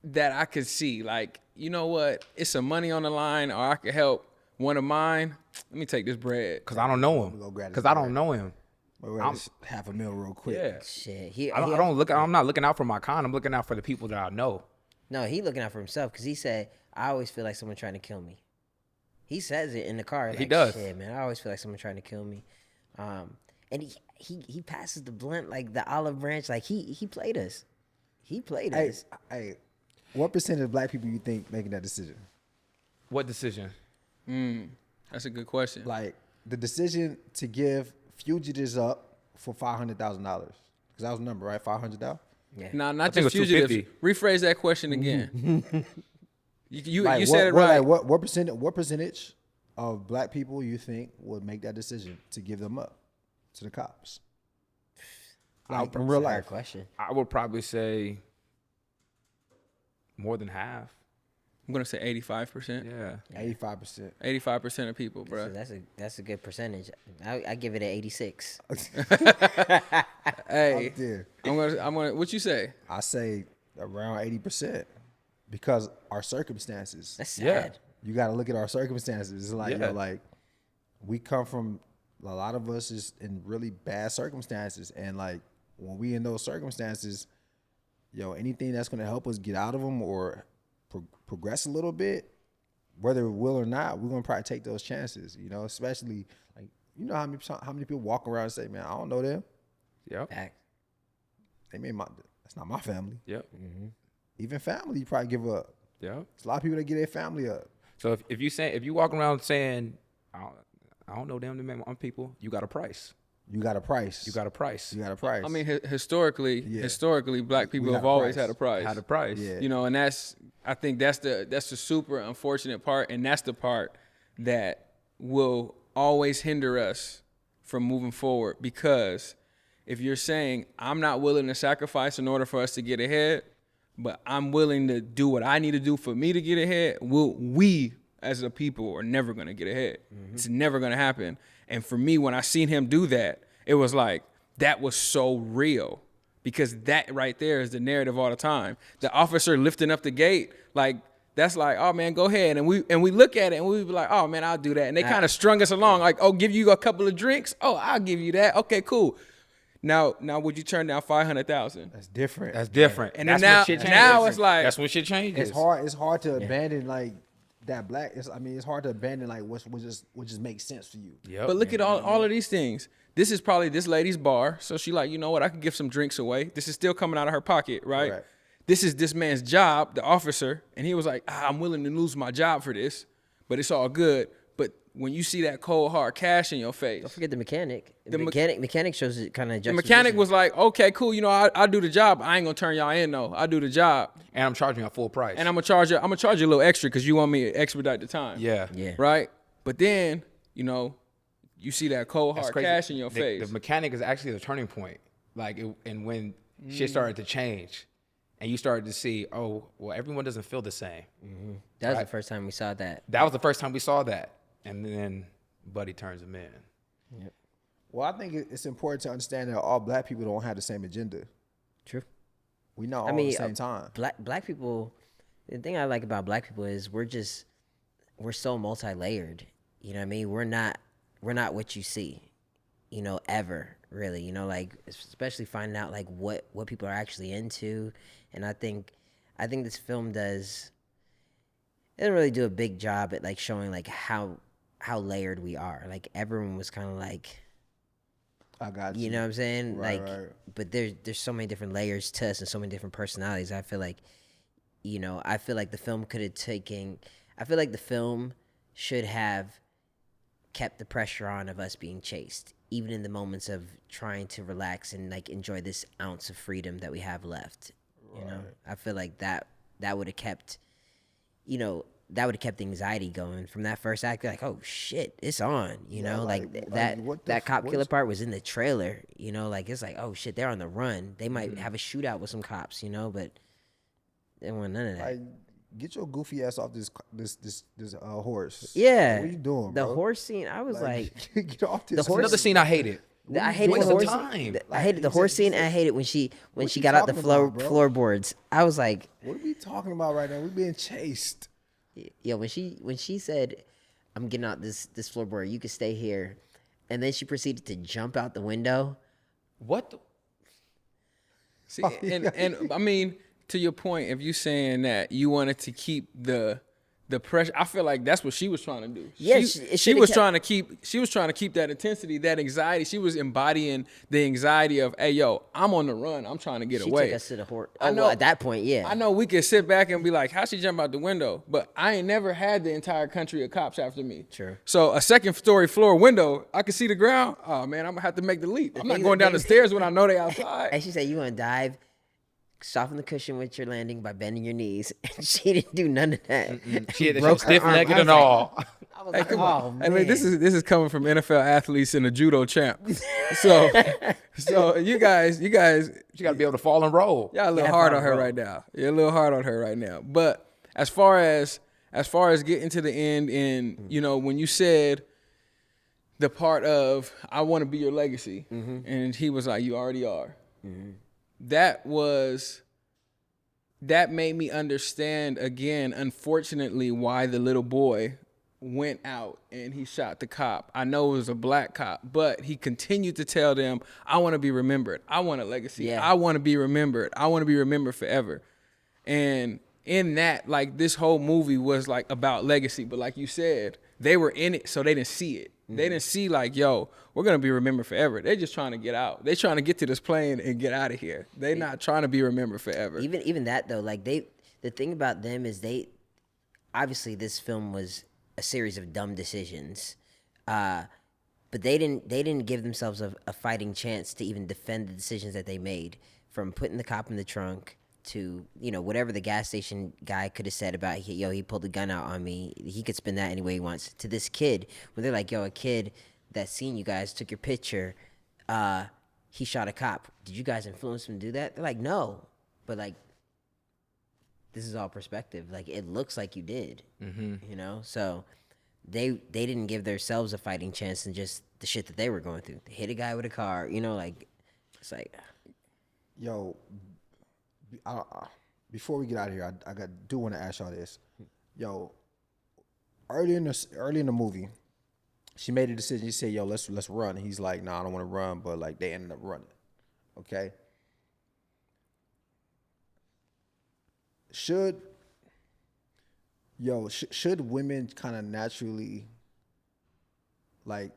[SPEAKER 1] that I could see. Like, you know what? It's some money on the line, or I could help one of mine. Let me take this bread.
[SPEAKER 5] Because I don't know him.
[SPEAKER 4] Go grab this
[SPEAKER 5] Because I don't
[SPEAKER 4] bread.
[SPEAKER 5] know him.
[SPEAKER 4] I'm $500,000 real quick.
[SPEAKER 5] Yeah.
[SPEAKER 2] Shit.
[SPEAKER 5] I'm not looking out for my con. I'm looking out for the people that I know.
[SPEAKER 2] No, he looking out for himself because he said, I always feel like someone trying to kill me. He says it in the car. Like,
[SPEAKER 5] He does.
[SPEAKER 2] Shit, man, I always feel like someone trying to kill me. And he passes the blunt, like the olive branch. Like he played us. He played us.
[SPEAKER 4] Hey, what percentage of black people you think making that decision?
[SPEAKER 5] What decision?
[SPEAKER 1] That's a good question.
[SPEAKER 4] Like the decision to give fugitives up for $500,000. Because that was the number, right? $500,000.
[SPEAKER 2] Yeah.
[SPEAKER 1] Nah, not
[SPEAKER 5] think
[SPEAKER 1] just
[SPEAKER 5] it was
[SPEAKER 1] fugitives.
[SPEAKER 5] 250.
[SPEAKER 1] Rephrase that question again. you
[SPEAKER 4] Like,
[SPEAKER 1] said it
[SPEAKER 4] what,
[SPEAKER 1] right.
[SPEAKER 4] Like what percentage of black people you think would make that decision to give them up to the cops? Like in real
[SPEAKER 2] That's a hard
[SPEAKER 4] life.
[SPEAKER 2] question.
[SPEAKER 5] I would probably say more than half.
[SPEAKER 1] I'm gonna say 85%.
[SPEAKER 5] Yeah.
[SPEAKER 4] 85%.
[SPEAKER 1] 85% of people, bro.
[SPEAKER 2] So that's a good percentage. I give it an 86.
[SPEAKER 1] Hey,
[SPEAKER 4] There.
[SPEAKER 1] I'm gonna. What you say?
[SPEAKER 4] I say around 80% because our circumstances.
[SPEAKER 2] That's
[SPEAKER 5] Yeah.
[SPEAKER 2] sad.
[SPEAKER 4] You got to look at our circumstances. It's like,
[SPEAKER 5] Yeah.
[SPEAKER 4] like we come from, a lot of us is in really bad circumstances. And like when we in those circumstances, anything that's going to help us get out of them or progress a little bit, whether it will or not, we're going to probably take those chances, especially like, how many people walk around and say, man, I don't know them.
[SPEAKER 5] Yep.
[SPEAKER 2] Fact.
[SPEAKER 4] That's not my family.
[SPEAKER 5] Yep.
[SPEAKER 4] Even family, you probably give up.
[SPEAKER 5] Yep.
[SPEAKER 4] There's a lot of people that get their family up.
[SPEAKER 5] So if you walk around saying I don't know them, them people, you got a price.
[SPEAKER 4] You got a price.
[SPEAKER 5] You got a price.
[SPEAKER 4] You got a price.
[SPEAKER 1] I mean, historically, black people
[SPEAKER 4] got
[SPEAKER 1] have
[SPEAKER 4] a
[SPEAKER 1] always
[SPEAKER 4] price.
[SPEAKER 1] had a price.
[SPEAKER 5] Had a price.
[SPEAKER 4] Yeah.
[SPEAKER 1] And I think that's the super unfortunate part, and that's the part that will always hinder us from moving forward. Because if you're saying I'm not willing to sacrifice in order for us to get ahead, but I'm willing to do what I need to do for me to get ahead, we as a people are never gonna get ahead. It's never gonna happen. And for me, when I seen him do that, it was like, that was so real. Because that right there is the narrative all the time. The officer lifting up the gate, like, that's like, oh man, go ahead. And we look at it and we be like, oh man, I'll do that. And they kind of strung us along, like, oh, give you a couple of drinks. Oh, I'll give you that. Okay, cool. Now would you turn down 500,000?
[SPEAKER 4] That's different.
[SPEAKER 5] That's different.
[SPEAKER 1] And then
[SPEAKER 5] That's when shit
[SPEAKER 1] now
[SPEAKER 5] changes.
[SPEAKER 1] it's like,
[SPEAKER 5] That's when shit changes.
[SPEAKER 4] It's hard to abandon like that black. It's hard to abandon like what just makes sense for you.
[SPEAKER 5] Yep.
[SPEAKER 1] but look at all of these things. This is probably this lady's bar. So she like, you know what? I could give some drinks away. This is still coming out of her pocket, right?
[SPEAKER 4] Right.
[SPEAKER 1] This is this man's job, the officer. And he was like, I'm willing to lose my job for this, but it's all good. But when you see that cold hard cash in your face,
[SPEAKER 2] Don't forget the mechanic.
[SPEAKER 1] The
[SPEAKER 2] mechanic shows it kind of.
[SPEAKER 1] the mechanic was like, okay, cool. I do the job. I ain't gonna turn y'all in though. I do the job.
[SPEAKER 5] And I'm charging a full price.
[SPEAKER 1] And I'm gonna charge you a little extra because you want me to expedite the time.
[SPEAKER 5] yeah.
[SPEAKER 2] Yeah.
[SPEAKER 1] Right? But then, you see that cold
[SPEAKER 5] That's
[SPEAKER 1] hard
[SPEAKER 5] crazy.
[SPEAKER 1] cash in your
[SPEAKER 5] The
[SPEAKER 1] face.
[SPEAKER 5] mechanic is actually the turning point. And when shit started to change, and you started to see, oh, well, everyone doesn't feel the same.
[SPEAKER 2] That was the first time we saw that.
[SPEAKER 5] That was the first time we saw that. And then Buddy turns him in.
[SPEAKER 4] Well, I think it's important to understand that all black people don't have the same agenda.
[SPEAKER 2] True.
[SPEAKER 4] We not all at the same time.
[SPEAKER 2] Black people. The thing I like about black people is we're so multi-layered. You know what I mean? We're not what you see. Ever really. Like especially finding out like what people are actually into. And I think this film doesn't really do a big job at like showing like how layered we are. Like everyone was kind of like,
[SPEAKER 4] I got
[SPEAKER 2] you know what I'm saying?
[SPEAKER 4] Right,
[SPEAKER 2] like,
[SPEAKER 4] right.
[SPEAKER 2] but there's so many different layers to us and so many different personalities. I feel like, the film could have taken. I feel like the film should have kept the pressure on of us being chased, even in the moments of trying to relax and like enjoy this ounce of freedom that we have left. You know, I feel like that would have kept, you know, that would have kept the anxiety going from that first act. Like, oh shit, it's on. You know, that cop killer part was in the trailer. You know, like it's like, oh shit, they're on the run. They might have a shootout with some cops. You know, but they don't want none of that.
[SPEAKER 4] Like, get your goofy ass off this horse.
[SPEAKER 2] Yeah,
[SPEAKER 4] what are you doing,
[SPEAKER 2] the
[SPEAKER 4] bro?
[SPEAKER 2] horse scene. I was like
[SPEAKER 4] get off this.
[SPEAKER 2] the horse.
[SPEAKER 5] Another scene I hated.
[SPEAKER 2] I hated
[SPEAKER 5] Waste
[SPEAKER 2] the
[SPEAKER 5] of
[SPEAKER 2] horse.
[SPEAKER 5] time.
[SPEAKER 2] I hated the horse scene, and I hated when she
[SPEAKER 4] you
[SPEAKER 2] got out the
[SPEAKER 4] talking about, bro?
[SPEAKER 2] floorboards. I was like,
[SPEAKER 4] What are we talking about right now? We're being chased.
[SPEAKER 2] yo, when she said, "I'm getting out this floorboard, you can stay here," and then she proceeded to jump out the window.
[SPEAKER 5] What?
[SPEAKER 1] See, and I mean, to your point, if you saying that you wanted to keep the pressure, I feel like that's what she was trying to do.
[SPEAKER 2] Yeah,
[SPEAKER 1] she was trying to keep that intensity, that anxiety. She was embodying the anxiety of, hey, yo, I'm on the run. I'm trying to get
[SPEAKER 2] She
[SPEAKER 1] away.
[SPEAKER 2] took us to the horse.
[SPEAKER 1] I
[SPEAKER 2] Oh,
[SPEAKER 1] know-
[SPEAKER 2] well, at that point, yeah.
[SPEAKER 1] I know we could sit back and be like, how'd she jump out the window? But I ain't never had the entire country of cops after me.
[SPEAKER 2] Sure.
[SPEAKER 1] So a second story floor window, I can see the ground. Oh man, I'm gonna have to make the leap. I'm not
[SPEAKER 2] thing
[SPEAKER 1] going
[SPEAKER 2] that
[SPEAKER 1] down the stairs when I know they outside.
[SPEAKER 2] And she said, "You want to dive? Soften the cushion with your landing by bending your knees." And she didn't do none of that.
[SPEAKER 5] She had
[SPEAKER 2] broke her
[SPEAKER 5] stiff
[SPEAKER 2] arm.
[SPEAKER 5] legged
[SPEAKER 2] I was
[SPEAKER 5] and
[SPEAKER 2] like-
[SPEAKER 5] all.
[SPEAKER 2] I was
[SPEAKER 1] Hey,
[SPEAKER 2] like,
[SPEAKER 1] come
[SPEAKER 2] "Oh
[SPEAKER 1] on.
[SPEAKER 2] man!"
[SPEAKER 1] I mean, this is coming from NFL athletes and a judo champ. So you guys,
[SPEAKER 5] She got to be able to fall and roll.
[SPEAKER 1] y'all a little
[SPEAKER 2] Yeah,
[SPEAKER 1] hard
[SPEAKER 2] fine,
[SPEAKER 1] on her
[SPEAKER 2] bro.
[SPEAKER 1] right now. You're a little hard on her right now. But as far as getting to the end, and you know, when you said the part of I want to be your legacy, and he was like, you already are. That made me understand again, unfortunately, why the little boy went out and he shot the cop. I know it was a black cop, but he continued to tell them, I want to be remembered. I want a legacy.
[SPEAKER 2] Yeah.
[SPEAKER 1] I want to be remembered. I want to be remembered forever. And in that, like, this whole movie was like about legacy, but like you said, they were in it, so they didn't see it. They didn't see like, yo, we're going to be remembered forever. They're just trying to get out. They're trying to get to this plane and get out of here. They're not trying to be remembered forever.
[SPEAKER 2] Even that though, like the thing about them is obviously this film was a series of dumb decisions, but they didn't give themselves a fighting chance to even defend the decisions that they made, from putting the cop in the trunk to, you know, whatever the gas station guy could have said about, he pulled a gun out on me, he could spin that any way he wants, to this kid where they're like, yo, a kid that seen you guys, took your picture, he shot a cop. Did you guys influence him to do that? They're like, no, but like, this is all perspective. Like, it looks like you did, you know? So they didn't give themselves a fighting chance in just the shit that they were going through. They hit a guy with a car, you know, like, it's like,
[SPEAKER 4] Yo, before we get out of here, I do want to ask y'all this. Yo, early in the movie, she made a decision. She said, "Yo, let's run." He's like, "Nah, I don't want to run," but like they ended up running. Okay. Should women kind of naturally, like,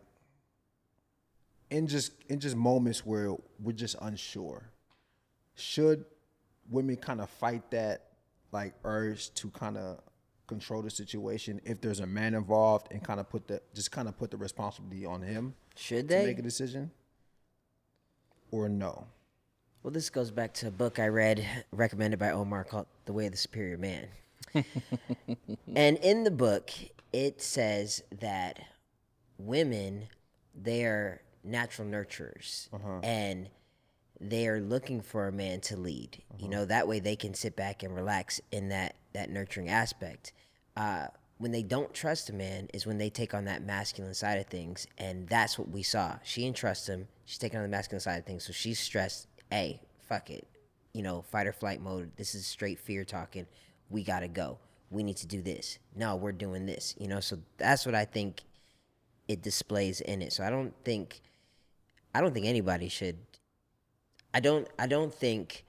[SPEAKER 4] in just moments where we're just unsure, should women kind of fight that like urge to kind of control the situation if there's a man involved, and kind of put the responsibility on him
[SPEAKER 2] should
[SPEAKER 4] to
[SPEAKER 2] they?
[SPEAKER 4] make a decision, or no?
[SPEAKER 2] Well, this goes back to a book I read recommended by Omar called The Way of the Superior Man. And in the book, it says that women, they're natural nurturers, and they are looking for a man to lead. You know, that way they can sit back and relax in that nurturing aspect. When they don't trust a man is when they take on that masculine side of things, and that's what we saw. She didn't trust him. She's taking on the masculine side of things, so she's stressed. Hey, fuck it. You know, fight or flight mode. This is straight fear talking. We gotta go. We need to do this. No, we're doing this. You know, so that's what I think it displays in it. So I don't think anybody should. I don't think.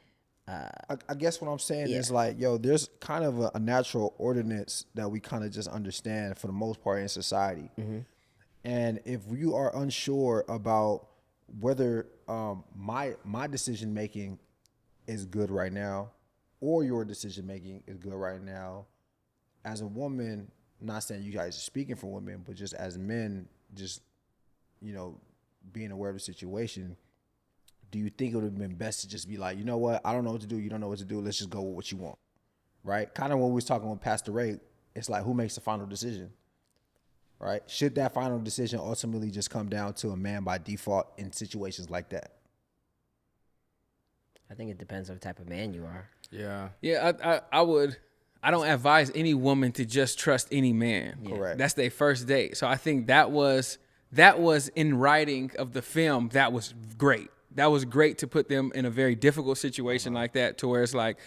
[SPEAKER 4] I guess what I'm saying is like, yo, there's kind of a natural ordinance that we kind of just understand for the most part in society. And if you are unsure about whether my decision making is good right now, or your decision making is good right now, as a woman, not saying you guys are speaking for women, but just as men, just, you know, being aware of the situation, do you think it would have been best to just be like, you know what, I don't know what to do, you don't know what to do, let's just go with what you want, right? Kind of when we was talking with Pastor Ray, it's like, who makes the final decision, right? Should that final decision ultimately just come down to a man by default in situations like that?
[SPEAKER 2] I think it depends on the type of man you are.
[SPEAKER 5] Yeah.
[SPEAKER 1] Yeah, I don't advise any woman to just trust any man.
[SPEAKER 2] Yeah.
[SPEAKER 4] Correct.
[SPEAKER 1] That's their first date. So I think that was in writing of the film. That was great. That was great to put them in a very difficult situation like that, to where it's like,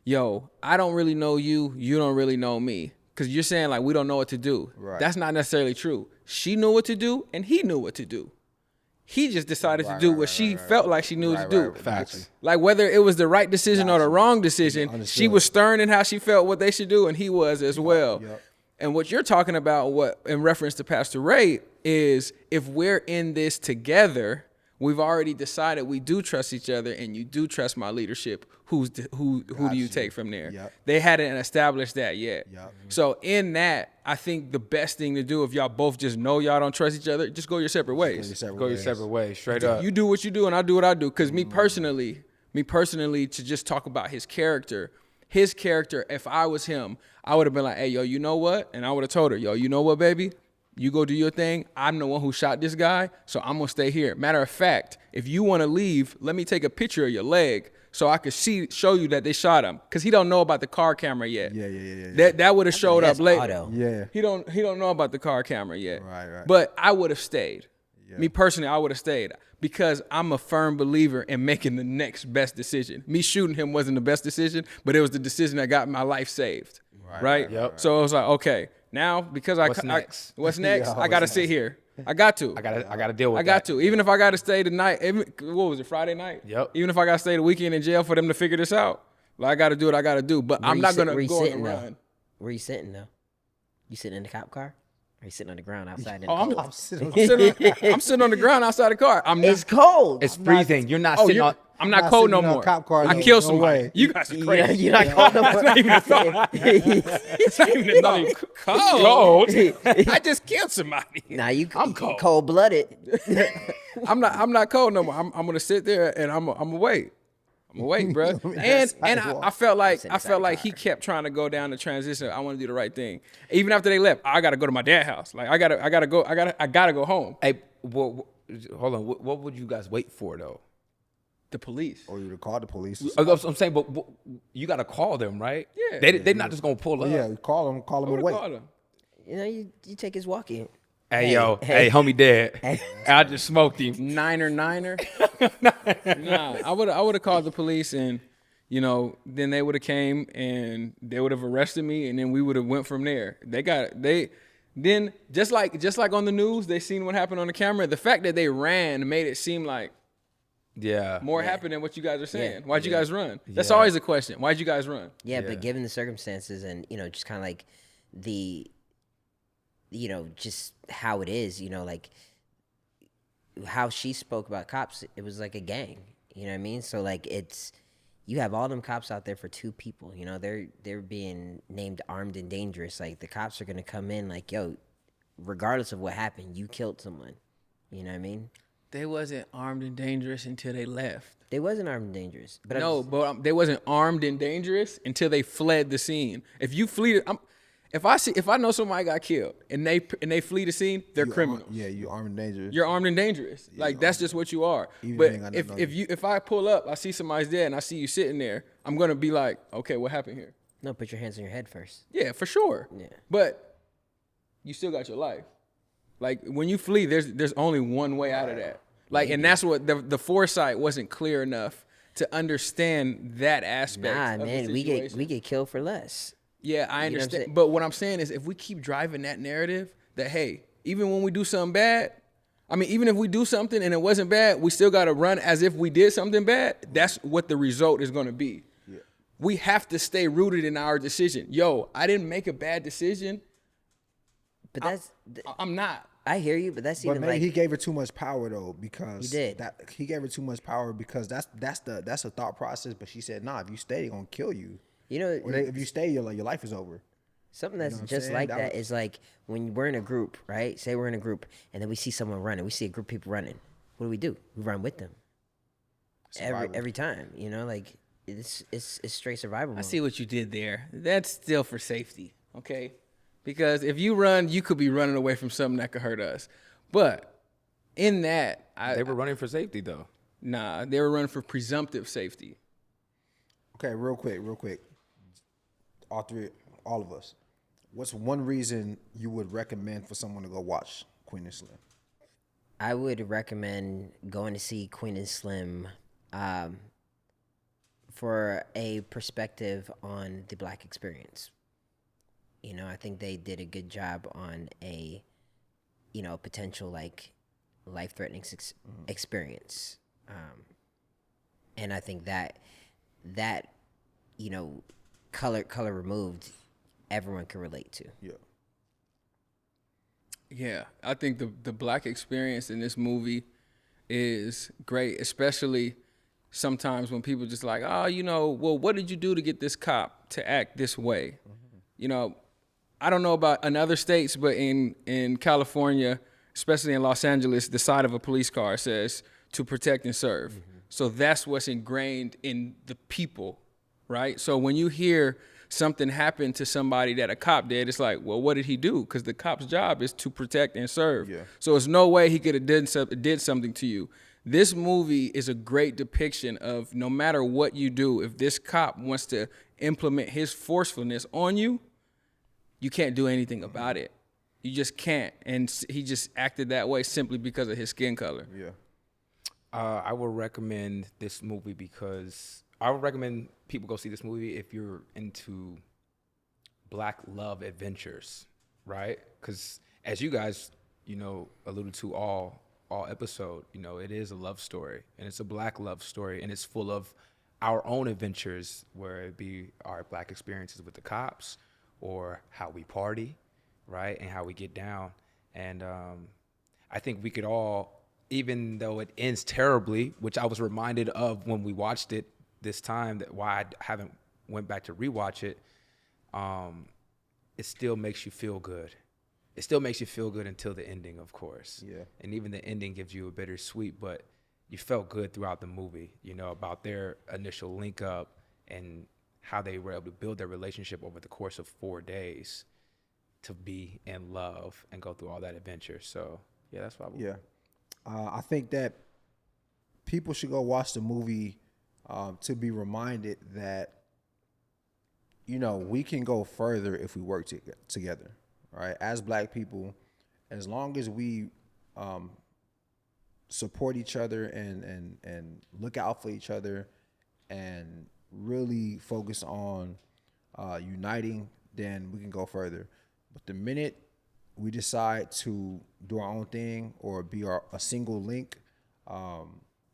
[SPEAKER 1] yo, I don't really know you. You don't really know me. Because you're saying like, we don't know what to do.
[SPEAKER 4] Right.
[SPEAKER 1] That's not necessarily true. She knew what to do and he knew what to do. He just decided to do what she felt like she knew to do.
[SPEAKER 5] Facts.
[SPEAKER 1] Like whether it was the right decision or the wrong decision, she was stern in how she felt what they should do, and he was as well.
[SPEAKER 4] Yep.
[SPEAKER 1] And what you're talking about, what in reference to Pastor Ray, is if we're in this together, we've already decided we do trust each other, and you do trust my leadership. Who do you take from there?
[SPEAKER 4] Yep.
[SPEAKER 1] They hadn't established that yet.
[SPEAKER 4] Yep.
[SPEAKER 1] So in that, I think the best thing to do, if y'all both just know y'all don't trust each other, just go your separate ways.
[SPEAKER 5] Go your separate ways, straight up.
[SPEAKER 1] You do what you do and I do what I do. Because me personally, to just talk about his character, if I was him, I would have been like, hey, yo, you know what? And I would have told her, yo, you know what, baby? You go do your thing. I'm the one who shot this guy, so I'm going to stay here. Matter of fact, if you want to leave, let me take a picture of your leg so I could show you that they shot him. Because he don't know about the car camera yet.
[SPEAKER 4] Yeah.
[SPEAKER 1] That would have showed up
[SPEAKER 2] That's
[SPEAKER 1] later.
[SPEAKER 2] auto.
[SPEAKER 4] Yeah.
[SPEAKER 1] He don't know about the car camera yet.
[SPEAKER 4] Right.
[SPEAKER 1] But I would have stayed. Yeah. Me personally, I would have stayed because I'm a firm believer in making the next best decision. Me shooting him wasn't the best decision, but it was the decision that got my life saved. Right?
[SPEAKER 5] Yep.
[SPEAKER 1] So it was like, okay, now because
[SPEAKER 5] What's next?
[SPEAKER 1] What's next?
[SPEAKER 4] Yeah,
[SPEAKER 1] I got to sit here. I got to.
[SPEAKER 5] I gotta deal with
[SPEAKER 1] I
[SPEAKER 5] that.
[SPEAKER 1] got to. Even if I got to stay the night, what was it, Friday night?
[SPEAKER 5] Yep.
[SPEAKER 1] Even if I got to stay the weekend in jail for them to figure this out, like I got to do what I got to do. But I'm not going to go on the run.
[SPEAKER 2] Where you sitting though? You sitting in the cop car? Or you sitting on the ground outside? In the
[SPEAKER 1] I'm
[SPEAKER 2] cold?
[SPEAKER 1] sitting on the ground outside the car.
[SPEAKER 2] It's cold.
[SPEAKER 5] It's freezing. You're not sitting on.
[SPEAKER 1] I'm not cold no
[SPEAKER 4] sitting on a
[SPEAKER 1] more.
[SPEAKER 4] cop car,
[SPEAKER 1] I
[SPEAKER 4] no-
[SPEAKER 1] killed
[SPEAKER 4] no
[SPEAKER 1] somebody.
[SPEAKER 4] way.
[SPEAKER 1] You guys are crazy.
[SPEAKER 2] You're not cold no more.
[SPEAKER 1] It's not even a thought. It's not even cold. I just killed somebody.
[SPEAKER 2] Nah,
[SPEAKER 5] I'm cold.
[SPEAKER 2] Cold blooded.
[SPEAKER 1] I'm not cold no more. I'm gonna sit there and I'm gonna wait. I'm gonna wait, bro. And I felt like he kept trying to go down the transition. I want to do the right thing. Even after they left, I gotta go to my dad's house. Like I gotta go home.
[SPEAKER 5] Hey, hold on. What would you guys wait for though?
[SPEAKER 1] The police.
[SPEAKER 4] Or you would call the police.
[SPEAKER 5] I'm saying, but you gotta call them, right?
[SPEAKER 1] Yeah.
[SPEAKER 5] They're not just gonna pull up.
[SPEAKER 4] Yeah, call them
[SPEAKER 1] I
[SPEAKER 4] and
[SPEAKER 1] would've
[SPEAKER 4] wait.
[SPEAKER 1] called him.
[SPEAKER 2] You know, you take his walk in.
[SPEAKER 5] Hey, hey, homie dead. I just smoked him.
[SPEAKER 1] Niner. Nah, I would have called the police, and then they would have came and they would have arrested me, and then we would have went from there. Then just like on the news, they seen what happened on the camera. The fact that they ran made it seem like more happened than what you guys are saying.
[SPEAKER 2] Yeah.
[SPEAKER 1] Why'd you guys run? That's always a question. Why'd you guys run?
[SPEAKER 2] Yeah, but given the circumstances and, just kind of like the, just how it is, like how she spoke about cops, it was like a gang, you know what I mean? So like you have all them cops out there for two people, they're being named armed and dangerous. Like the cops are going to come in like, yo, regardless of what happened, you killed someone, you know what I mean?
[SPEAKER 1] They wasn't armed and dangerous until they left.
[SPEAKER 2] They wasn't armed and dangerous. But
[SPEAKER 1] they wasn't armed and dangerous until they fled the scene. If you flee, if I know somebody got killed and they flee the scene, they're criminals.
[SPEAKER 4] You armed and dangerous.
[SPEAKER 1] You're armed and dangerous. Like that's just what you are.
[SPEAKER 4] Even
[SPEAKER 1] But
[SPEAKER 4] if you ain't got
[SPEAKER 1] if I pull up, I see somebody's dead, and I see you sitting there, I'm gonna be like, okay, what happened here?
[SPEAKER 2] No, put your hands on your head first.
[SPEAKER 1] Yeah, for sure.
[SPEAKER 2] Yeah.
[SPEAKER 1] But you still got your life. Like when you flee, there's only one way out of that. Like, and that's what the foresight wasn't clear enough to understand that aspect.
[SPEAKER 2] Nah,
[SPEAKER 1] of the
[SPEAKER 2] man,
[SPEAKER 1] situation.
[SPEAKER 2] we get killed for less.
[SPEAKER 1] Yeah, I
[SPEAKER 2] You know what I'm
[SPEAKER 1] understand.
[SPEAKER 2] saying?
[SPEAKER 1] But what I'm saying is, if we keep driving that narrative that, hey, even when we do something bad, even if we do something and it wasn't bad, we still got to run as if we did something bad. That's what the result is going to be. Yeah. We have to stay rooted in our decision. Yo, I didn't make a bad decision.
[SPEAKER 2] But
[SPEAKER 1] I'm not.
[SPEAKER 2] I hear you, but that's
[SPEAKER 4] But
[SPEAKER 2] even
[SPEAKER 4] maybe
[SPEAKER 2] like
[SPEAKER 4] he gave her too much power though, because
[SPEAKER 2] He did.
[SPEAKER 4] He gave her too much power because that's a thought process. But she said, "Nah, if you stay, they're gonna kill you. Or if you stay, your life is over."
[SPEAKER 2] Something that's
[SPEAKER 4] what I'm
[SPEAKER 2] just
[SPEAKER 4] saying?
[SPEAKER 2] like
[SPEAKER 4] That
[SPEAKER 2] that
[SPEAKER 4] was-
[SPEAKER 2] is like when we're in a group, right? Say we're in a group and then we see someone running. We see a group of people running. What do? We run with them.
[SPEAKER 4] Survival.
[SPEAKER 2] Every time, you know, like it's straight survival
[SPEAKER 1] I
[SPEAKER 2] mode.
[SPEAKER 1] see what you did there. That's still for safety, okay? Because if you run, you could be running away from something that could hurt us. But in that,
[SPEAKER 5] They were running for safety though.
[SPEAKER 1] they were running for presumptive safety.
[SPEAKER 4] Okay, real quick. All of us. What's one reason you would recommend for someone to go watch Queen and Slim?
[SPEAKER 2] I would recommend going to see Queen and Slim for a perspective on the Black experience. You know, I think they did a good job on a, you know, potential like life-threatening experience, and I think that you know, color removed, everyone can relate to.
[SPEAKER 4] Yeah.
[SPEAKER 1] Yeah, I think the Black experience in this movie is great, especially sometimes when people just like, oh, you know, well, what did you do to get this cop to act this way? You know, I don't know about in other states, but in California, especially in Los Angeles, the side of a police car says to protect and serve. So that's what's ingrained in the people, right? So when you hear something happen to somebody that a cop did, it's like, well, what did he do? Because the cop's job is to protect and serve.
[SPEAKER 4] Yeah.
[SPEAKER 1] So there's no way he could have did something to you. This movie is a great depiction of no matter what you do, if this cop wants to implement his forcefulness on you, you can't do anything about it. You just can't. And he just acted that way simply because of his skin color.
[SPEAKER 4] Yeah.
[SPEAKER 5] I would recommend this movie because I would recommend people go see this movie if you're into Black love adventures, right? Because as you guys, you know, alluded to all episode, you know, it is a love story and it's a Black love story and it's full of our own adventures, where it be our Black experiences with the cops or how we party, right? And how we get down. And I think we could all, even though it ends terribly, which I was reminded of when we watched it this time, that why I haven't went back to rewatch it, it still makes you feel good. It still makes you feel good until the ending, of course.
[SPEAKER 4] Yeah.
[SPEAKER 5] And even the ending gives you a bittersweet, but you felt good throughout the movie, you know, about their initial link up and how they were able to build their relationship over the course of 4 days to be in love and go through all that adventure. So, yeah, that's why.
[SPEAKER 4] Yeah. I think that people should go watch the movie to be reminded that, you know, we can go further if we work together, right? As Black people, as long as we support each other and look out for each other and really focus on uniting, then we can go further. But the minute we decide to do our own thing or be a single link,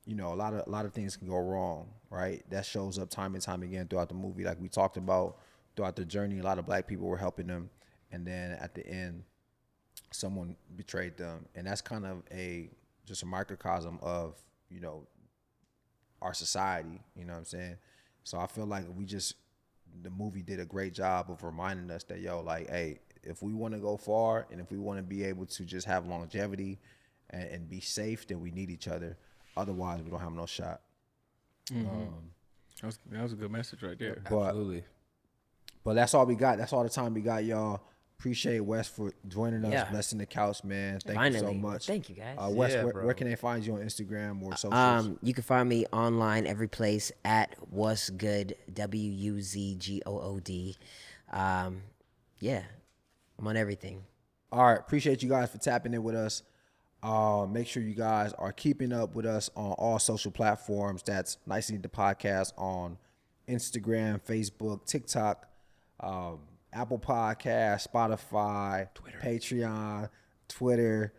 [SPEAKER 4] you know, a lot of things can go wrong, right? That shows up time and time again throughout the movie. Like we talked about throughout the journey, a lot of Black people were helping them, and then at the end, someone betrayed them, and that's kind of just a microcosm of, you know, our society. You know what I'm saying? So I feel like the movie did a great job of reminding us that, yo, like, hey, if we want to go far and if we want to be able to just have longevity and be safe, then we need each other. Otherwise, we don't have no shot.
[SPEAKER 1] That was a good message right there.
[SPEAKER 5] Absolutely.
[SPEAKER 4] But that's all we got. That's all the time we got, y'all. Appreciate Wes for joining us,
[SPEAKER 2] Yeah.
[SPEAKER 4] blessing the couch, man. Thank
[SPEAKER 2] Finally.
[SPEAKER 4] you so much.
[SPEAKER 2] Thank you, guys.
[SPEAKER 4] Wes,
[SPEAKER 5] Yeah,
[SPEAKER 4] where
[SPEAKER 5] bro.
[SPEAKER 4] can they find you on Instagram or socials?
[SPEAKER 2] You can find me online every place at What's Good, WUZGOOD. Yeah, I'm on everything.
[SPEAKER 4] All right. Appreciate you guys for tapping in with us. Make sure you guys are keeping up with us on all social platforms. That's Nice and Neat the Podcast on Instagram, Facebook, TikTok, Apple Podcast, Spotify, Patreon, Twitter,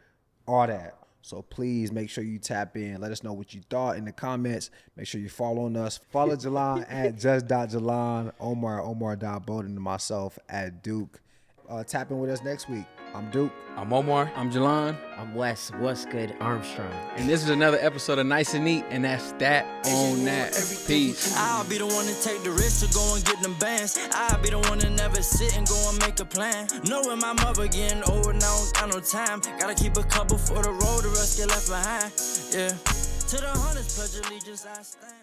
[SPEAKER 4] all that. So please make sure you tap in. Let us know what you thought in the comments. Make sure you're following us. Follow Jalon at just.Jalon, Omar.Bowden, and myself at Duke. Tap in with us next week. I'm Duke.
[SPEAKER 5] I'm Omar.
[SPEAKER 1] I'm Jalon.
[SPEAKER 2] I'm Wes. What's good, Armstrong?
[SPEAKER 1] And this is another episode of Nice and Neat, and that's that on that. Peace.
[SPEAKER 3] I'll be the one to take the risk to go and get them bands. I'll be the one to never sit and go and make a plan. Knowing my mother getting old now, got no time. Gotta keep a couple for the road, the rest get left behind. Yeah. To the hunters, pledge allegiance, I stand.